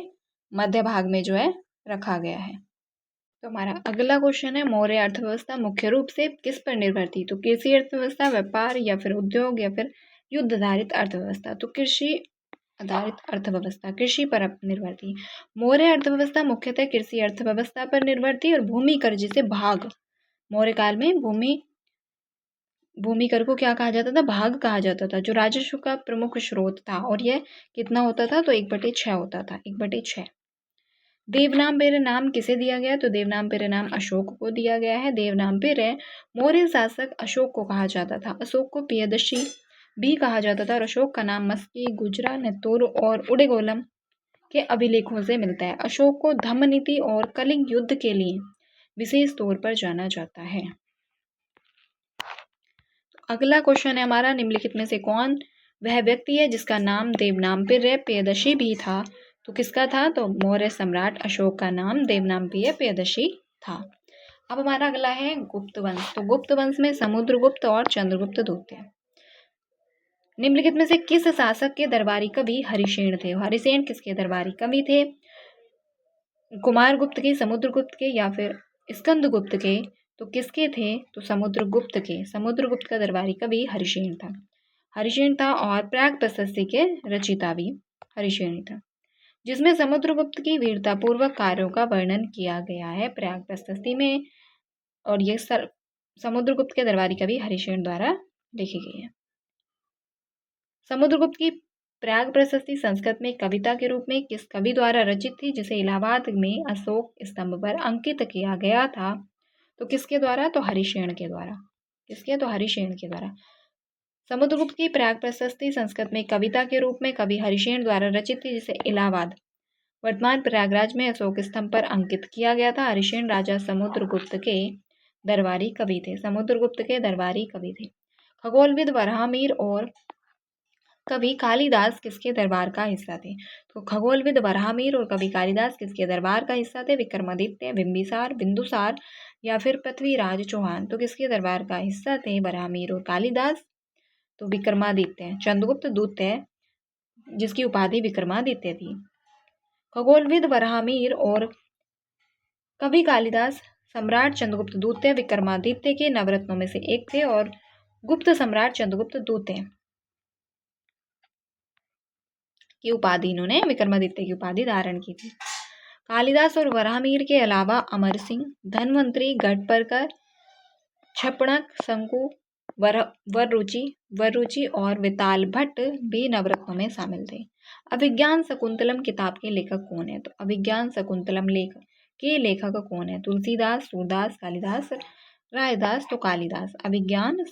मध्य भाग में जो है रखा गया है। तो हमारा अगला क्वेश्चन है, मौर्य अर्थव्यवस्था मुख्य रूप से किस पर निर्भर थी? तो कृषि अर्थव्यवस्था, व्यापार या फिर उद्योग या फिर युद्ध आधारित अर्थव्यवस्था? तो कृषि आधारित अर्थव्यवस्था, कृषि पर निर्भर थी। मौर्य अर्थव्यवस्था मुख्यतः कृषि अर्थव्यवस्था पर निर्भर थी और भूमि कर जिसे भाग, मौर्य काल में भूमि कर को क्या कहा जाता था? भाग कहा जाता था, जो राजस्व का प्रमुख स्रोत था। और यह कितना होता था? तो 1/6 होता था, 1/6। देवनामपेरे नाम किसे दिया गया? तो देवनामपेरे नाम अशोक को दिया गया है। देवनामपेरे मौर्य शासक अशोक को कहा जाता था। अशोक को प्रियदर्शी भी कहा जाता था और अशोक का नाम मस्की, गुजरा, नेत्तूर और उडेगोलम के अभिलेखों से मिलता है। अशोक को धम्म नीति और कलिंग युद्ध के लिए विशेष तौर पर जाना जाता है। अगला क्वेश्चन है हमारा, निम्नलिखित में से कौन वह व्यक्ति है जिसका नाम देवनामपेरे प्रियदर्शी भी था? तो किसका था? तो मौर्य सम्राट अशोक का नाम देवनामपेरे प्रियदर्शी था। अब हमारा अगला है गुप्त वंश। तो गुप्त वंश में समुद्रगुप्त और चंद्रगुप्त द्वितीय। निम्नलिखित में से किस शासक के दरबारी कवि हरिसेन थे? हरिसेन किसके दरबारी कवि थे? कुमारगुप्त के, समुद्रगुप्त के या फिर स्कंदगुप्त के? तो किसके थे? तो समुद्रगुप्त के। समुद्रगुप्त का दरबारी कवि हरिसेन था और प्रयाग प्रशस्ति के रचयिता भी हरिसेन था, जिसमें समुद्रगुप्त की वीरतापूर्वक कार्यों का वर्णन किया गया है प्रयाग प्रशस्ति में। और ये समुद्रगुप्त के दरबारी कवि हरिसेन द्वारा लिखी गई है। समुद्रगुप्त की प्रयाग प्रशस्ति संस्कृत में कविता के रूप में किस कवि द्वारा रचित थी, जिसे इलाहाबाद में अशोक स्तंभ पर अंकित किया गया था? तो किसके द्वारा? तो हरिसेन के द्वारा। किसके? तो हरिसेन के द्वारा। समुद्रगुप्त की प्रयाग प्रशस्ति संस्कृत में कविता के रूप में कवि हरिसेन द्वारा रचित थी, जिसे इलाहाबाद वर्तमान प्रयागराज में अशोक स्तंभ पर अंकित किया गया था। हरिसेन राजा समुद्रगुप्त के दरबारी कवि थे। समुद्रगुप्त के दरबारी कवि थे। खगोलविद वराहमिहिर और कवि कालिदास किसके दरबार का हिस्सा थे? तो खगोलविद वराहमिहिर और कवि कालिदास किसके दरबार का हिस्सा थे? विक्रमादित्य, बिंबिसार, बिंदुसार या फिर पृथ्वीराज चौहान। तो किसके दरबार का हिस्सा थे वराहमिहिर और कालिदास? तो विक्रमादित्य। चंद्रगुप्त द्वितीय जिसकी उपाधि विक्रमादित्य थी। खगोलविद वराहमिहिर और कवि कालिदास सम्राट चंद्रगुप्त द्वितीय विक्रमादित्य के नवरत्नों में से एक थे और गुप्त सम्राट चंद्रगुप्त द्वितीय की उपाधि इन्होंने विक्रमादित्य की उपाधि धारण की थी। कालिदास और वराहमिहिर के अलावा अमर सिंह, धनवंतरी, गढ़परकर, छपणक, शंकु, वररुचि और वेताल भट्ट भी नवरत्नों में शामिल थे। अभिज्ञान शकुंतलम किताब के लेखक कौन है? तो अभिज्ञान शकुंतलम लेखक कौन है? तुलसीदास, सूरदास, कालिदास, रायदास। तो कालिदास। अभिज्ञान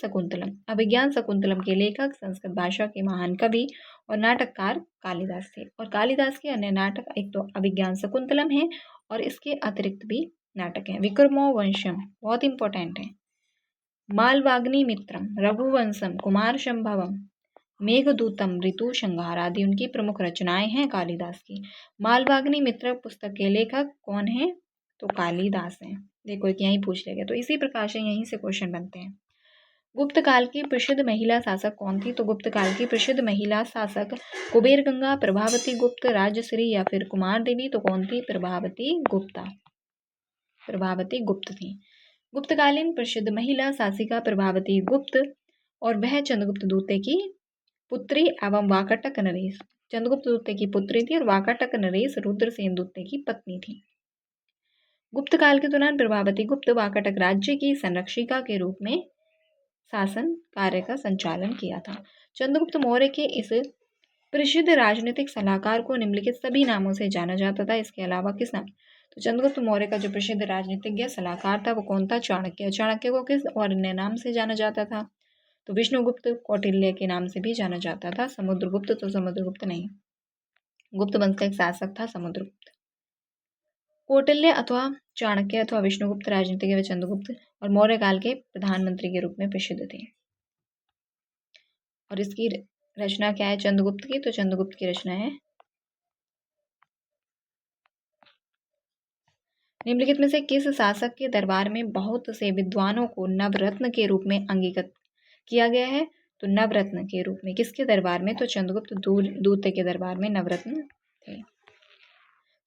शकुंतलम के लेखक संस्कृत भाषा के महान कवि और नाटककार कालिदास थे। और कालिदास के अन्य नाटक एक तो अभिज्ञान शकुंतलम है और इसके अतिरिक्त भी नाटक हैं। विक्रमोवंशम बहुत इंपॉर्टेंट है। मालवाग्नि मित्रम, रघुवंशम, कुमार संभवम, मेघदूतम, ऋतु संहार आदि उनकी प्रमुख रचनाएं हैं कालिदास की। मालवाग्नि मित्र पुस्तक के लेखक कौन है? तो कालिदास हैं। देखो एक यहीं पूछ लेगा, तो इसी प्रकार से यहीं से क्वेश्चन बनते हैं। गुप्त काल की प्रसिद्ध महिला शासक कौन थी? तो गुप्त काल की प्रसिद्ध महिला शासक कुबेर गंगा, प्रभावती गुप्त, राजश्री या फिर कुमार देवी। तो कौन थी? प्रभावती गुप्त थी। गुप्तकालीन प्रसिद्ध महिला शासिका प्रभावती गुप्त और वह चंद्रगुप्त द्वितीय की पुत्री एवं वाकाटक नरेश चंद्रगुप्त द्वितीय की पुत्री थी और वाकाटक नरेश रुद्रसेन द्वितीय की पत्नी थी। गुप्त काल के दौरान प्रभावती गुप्त वाकाटक राज्य की संरक्षिका के रूप में शासन कार्य का संचालन किया था। चंद्रगुप्त मौर्य के इस प्रसिद्ध राजनीतिक सलाहकार को निम्नलिखित सभी नामों से जाना जाता था। इसके अलावा किस नाम? तो चंद्रगुप्त मौर्य का जो प्रसिद्ध राजनीतिज्ञ सलाहकार था वो कौन था? चाणक्य। चाणक्य को किस और अन्य नाम से जाना जाता था? तो विष्णुगुप्त, कौटिल्य के नाम से भी जाना जाता था। समुद्रगुप्त तो समुद्रगुप्त नहीं, गुप्त वंश का एक शासक था समुद्रगुप्त। कौटिल्य अथवा चाणक्य अथवा विष्णुगुप्त राजनीतिज्ञ व चंद्रगुप्त और मौर्य काल के प्रधानमंत्री के रूप में प्रसिद्ध थे। और इसकी रचना क्या है चंद्रगुप्त की? तो चंद्रगुप्त की रचना है निम्नलिखित में से किस शासक के दरबार में बहुत से विद्वानों को नवरत्न के रूप में अंगीकृत किया गया है? तो नवरत्न के रूप में किसके दरबार में? तो चंद्रगुप्त द्वितीय के दरबार में नवरत्न थे।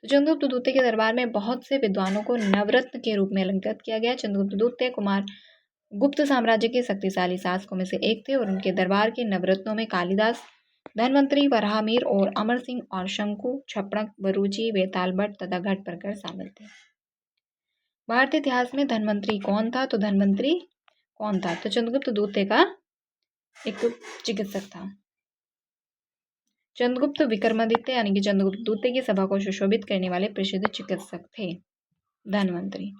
तो चंद्रगुप्त द्वितीय के दरबार में बहुत से विद्वानों को नवरत्न के रूप में अलंकृत किया गया। चंद्रगुप्त द्वितीय कुमार गुप्त साम्राज्य के शक्तिशाली शासकों में से एक थे और उनके दरबार के नवरत्नों में कालिदास, धनवंतरी, वराहमिहिर और अमर सिंह और शंकु, छपणक, वररुचि, वेताल भट्ट तथा गढ़परकर शामिल थे। भारतीय इतिहास में धनवंतरी कौन था? तो धनवंतरी कौन था? तो चंद्रगुप्त द्वितीय का एक चिकित्सक था। चंद्रगुप्त विक्रमादित्य यानी कि चंद्रगुप्त द्वितीय की सभा को सुशोभित करने वाले प्रसिद्ध चिकित्सक थे धनवंतरी।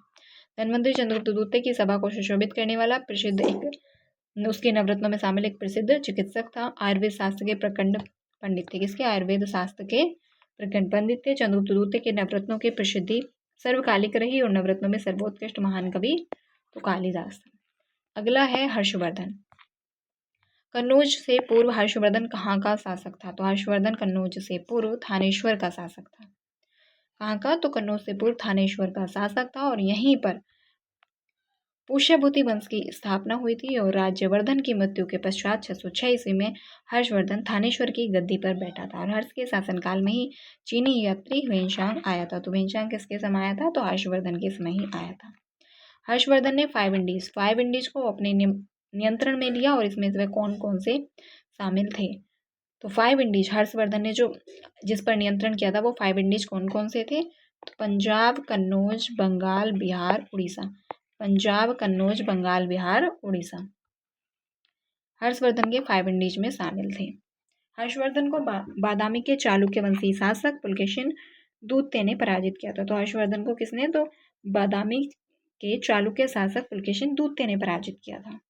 चंद्रगुप्त द्वितीय की सभा को सुशोभित करने वाला प्रसिद्ध एक उसके नवरत्नों में शामिल एक प्रसिद्ध चिकित्सक था। आयुर्वेद शास्त्र के प्रखंड पंडित थे। किसके? आयुर्वेद शास्त्र के प्रखंड पंडित थे। चंद्रगुप्त द्वितीय के नवरत्नों की प्रसिद्धि सर्वकालिक रही और नवरत्नों में सर्वोत्कृष्ट महान कवि तो कालिदास। अगला है हर्षवर्धन। कन्नौज से पूर्व हर्षवर्धन कहाँ का शासक था? तो हर्षवर्धन कन्नौज से पूर्व थानेश्वर का शासक था। कहाँ का? तो कन्नौज से पूर्व थानेश्वर का शासक था और यहीं पर पुष्यभूति वंश की स्थापना हुई थी और राज्यवर्धन की मृत्यु के पश्चात 606 ईस्वी में हर्षवर्धन थानेश्वर की गद्दी पर बैठा था और हर्ष के शासनकाल में ही चीनी यात्री ह्वेनसांग आया था। तो ह्वेनसांग किसके समय आया था? तो हर्षवर्धन के समय ही आया था। हर्षवर्धन ने फाइव इंडीज को अपने नियंत्रण में लिया और इसमें से कौन कौन से शामिल थे? तो फाइव इंडीज हर्षवर्धन ने जो जिस पर नियंत्रण किया था वो फाइव इंडीज कौन कौन से थे? तो पंजाब, कन्नौज, बंगाल, बिहार, उड़ीसा। पंजाब, कन्नौज, बंगाल, बिहार, उड़ीसा हर्षवर्धन के फाइव इंडीज में शामिल थे। हर्षवर्धन को बादामी के चालुक्य वंशी शासक पुलकेशिन द्वितीय ने पराजित किया था। तो हर्षवर्धन को किसने? तो बादामी के चालुक्य शासक पुलकेशिन द्वितीय ने पराजित किया था।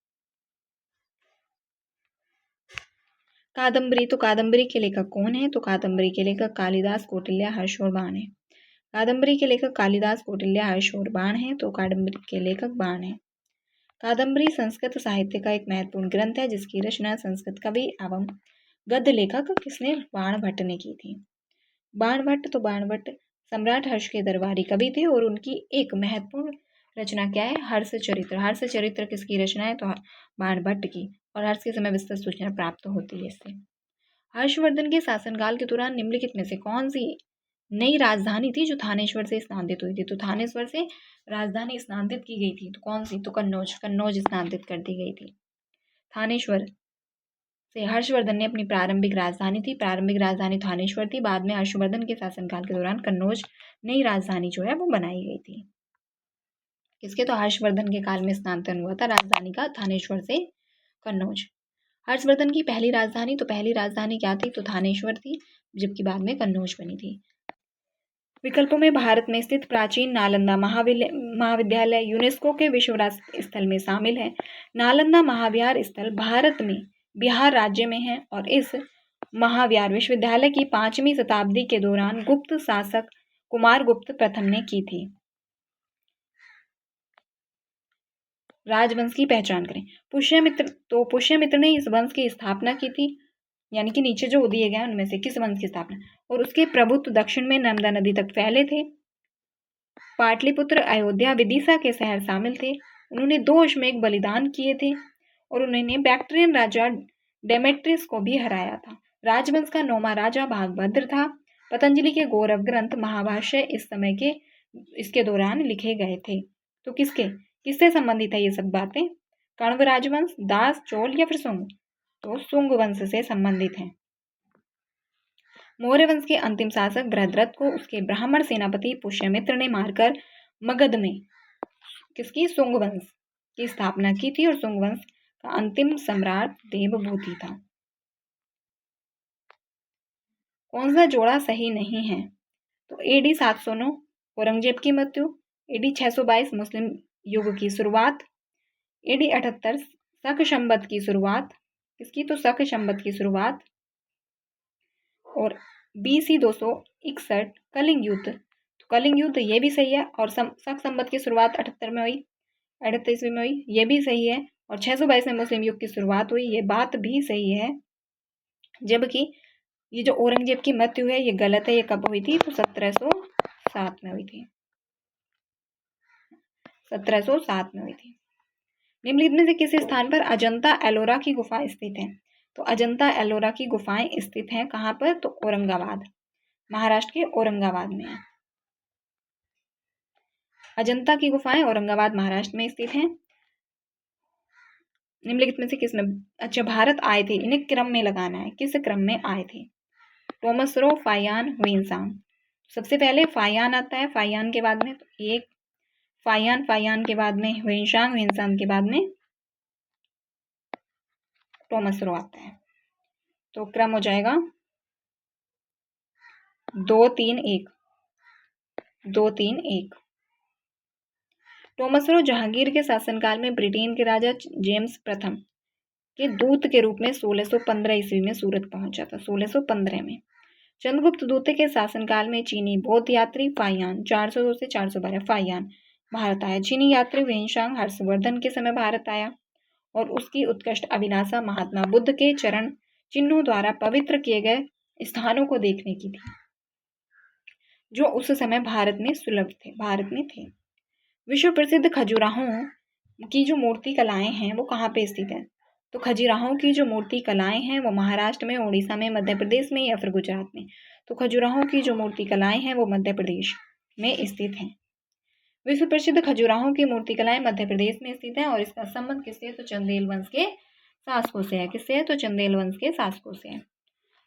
कादम्बरी। तो कादम्बरी के लेखक कौन है? तो कादम्बरी के लेखक कालिदास, कौटिल्य, हर्ष और बाण है। कादम्बरी के लेखक कालिदास, कौटिल्य, हर्ष और बाण है। तो कादम्बरी के लेखक बाण है। कादम्बरी संस्कृत साहित्य का एक महत्वपूर्ण ग्रंथ है जिसकी रचना संस्कृत कवि एवं गद्य लेखक किसने, बाणभट्ट ने की थी। बाणभट्ट सम्राट हर्ष के दरबारी कवि थे और उनकी एक महत्वपूर्ण रचना क्या है, हर्षचरित्र। हर्षचरित्र किसकी रचना है, तो बाणभट्ट की, और हर्ष के समय विस्तृत सूचना प्राप्त होती है इससे। हर्षवर्धन के शासनकाल के दौरान निम्नलिखित में से कौन सी नई राजधानी थी जो थानेश्वर से स्थानांतरित हुई थी, तो थानेश्वर से राजधानी स्थानांतरित की गई थी, तो कौन सी, तो कन्नौज स्थानांतरित कर दी गई थी। थानेश्वर से हर्षवर्धन ने अपनी प्रारंभिक राजधानी थी, प्रारंभिक राजधानी थानेश्वर थी, बाद में हर्षवर्धन के शासनकाल के दौरान कन्नौज नई राजधानी जो है वो बनाई गई थी। किसके, तो हर्षवर्धन के काल में स्थानांतरण हुआ था राजधानी का थानेश्वर से कन्नौज। हर्षवर्धन की पहली राजधानी, तो पहली राजधानी क्या थी, तो थानेश्वर थी, जबकि बाद में कन्नौज बनी थी। विकल्पों में भारत में स्थित प्राचीन नालंदा महाविद्यालय यूनेस्को के विश्व विरासत स्थल में शामिल है। नालंदा महाविहार स्थल भारत में बिहार राज्य में है और इस महाविहार विश्वविद्यालय की 5वीं शताब्दी के दौरान गुप्त शासक कुमारगुप्त प्रथम ने की थी। राजवंश की पहचान करें। पुष्यमित्र ने इस वंश की स्थापना की थी, यानी कि नीचे जो दिए गए उनमें से किस वंश की स्थापना, और उसके प्रभुत्व दक्षिण में नर्मदा नदी तक फैले थे। पाटलिपुत्र, अयोध्या, विदिशा के शहर शामिल थे। उन्होंने 2 अश्वमेध बलिदान किए थे और उन्होंने बैक्ट्रियन राजा डेमेट्रियस को भी हराया था। राजवंश का 9वां राजा भागभद्र था। पतंजलि के गौरव ग्रंथ महाभाष्य इस समय के इसके दौरान लिखे गए थे। तो किससे संबंधित है ये सब बातें, कण्व राजवंश, दास, चोल या फिर सुंग, तो सुंग वंश से संबंधित है। मौर्य वंश के अंतिम शासक बृहद्रथ को उसके ब्राह्मण सेनापति पुष्यमित्र ने मारकर मगध में किसकी, सुंग वंश की स्थापना की थी और सुंग वंश का अंतिम सम्राट देवभूति था। कौन सा जोड़ा सही नहीं है, तो एडी 709 औरंगजेब की मृत्यु, एडी 622 मुस्लिम युग की शुरुआत, एडी 78 शक संवत की शुरुआत, किसकी, तो शक संवत की शुरुआत, और BC 261 कलिंग युद्ध, तो कलिंग युद्ध ये भी सही है, और शक संवत की शुरुआत 78 में हुई, 38वीं में हुई, ये भी सही है, और 622 में मुस्लिम युग की शुरुआत हुई, ये बात भी सही है। जबकि ये जो औरंगजेब की मृत्यु है ये गलत है, ये कब हुई थी, तो 1707 में हुई थी, 1707 में हुई थी। निम्नलिखित में से किस स्थान पर अजंता एलोरा की गुफा स्थित है, तो अजंता एलोरा की गुफाएं स्थित हैं कहाँ पर, तो औरंगाबाद, महाराष्ट्र के औरंगाबाद में है। अजंता की गुफाएं औरंगाबाद महाराष्ट्र में स्थित हैं। निम्नलिखित में से किसमें, अच्छा भारत आए थे, इन्हें क्रम में लगाना है, किस क्रम में आए थे, टॉमस रो, फायान, ह्वेनसांग। सबसे पहले फायान आता है, फायान के बाद में एक फायान के बाद में ह्वेनसांग के बाद में टॉमस रो आता है। तो क्रम हो जाएगा 2-3-1। टॉमस रो जहांगीर के शासनकाल में ब्रिटेन के राजा जेम्स प्रथम के दूत के रूप में 1615 ईस्वी में सूरत पहुंचा था, 1615 में। चंद्रगुप्त दूसरे के शासनकाल में चीनी बौद्ध यात्री फायान 402 से 412 फायान भारत आया। चीनी यात्री ह्वेनसांग हर्षवर्धन के समय भारत आया और उसकी उत्कृष्ट अभिलाषा महात्मा बुद्ध के चरण चिन्हों द्वारा पवित्र किए गए स्थानों को देखने की थी, जो उस समय भारत में सुलभ थे। विश्व प्रसिद्ध खजुराहों की जो मूर्ति कलाएं हैं वो कहाँ पे स्थित है, तो खजुराहों की जो मूर्ति कलाएं हैं वो महाराष्ट्र में, उड़ीसा में, मध्य प्रदेश में या फिर गुजरात में। तो खजुराहों की जो मूर्ति कलाएं हैं वो मध्य प्रदेश में स्थित हैं। विश्व प्रसिद्ध खजुराहों की मूर्ति कलाएं मध्य प्रदेश में स्थित है और इसका संबंध किससे, तो चंदेल वंश के शासकों से है। किससे है, तो चंदेल वंश के शासकों से है।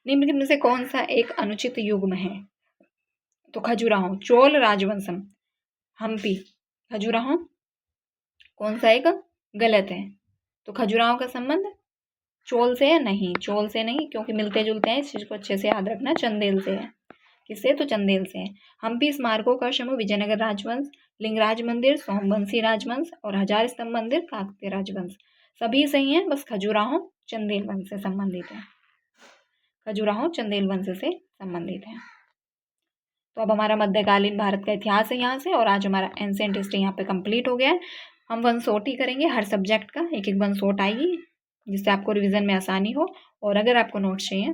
निम्नलिखित में से कौन सा एक अनुचित युग्म है, तो खजुराहों, चोल राजवंशम, हम्पी, खजुराहों कौन सा एक गलत है, तो खजुराहों का संबंध चोल से है, नहीं, चोल से नहीं, क्योंकि मिलते जुलते हैं, इस चीज को अच्छे से याद रखना, चंदेल से है। किससे, तो चंदेल से है। हम्पी स्मारकों का समूह विजयनगर राजवंश, लिंगराज मंदिर सोमवंशी राजवंश और हजार स्तंभ मंदिर काकतीय राजवंश, सभी सही हैं, बस खजुराहों चंदेल वंश से संबंधित है। खजुराहों चंदेल वंश से संबंधित है। तो अब हमारा मध्यकालीन भारत का इतिहास है यहाँ से, और आज हमारा एंशिएंट हिस्ट्री यहाँ पे कंप्लीट हो गया है। हम वन शॉट ही करेंगे हर सब्जेक्ट का, एक एक वन शॉट आएगी जिससे आपको रिवीजन में आसानी हो। और अगर आपको नोट्स चाहिए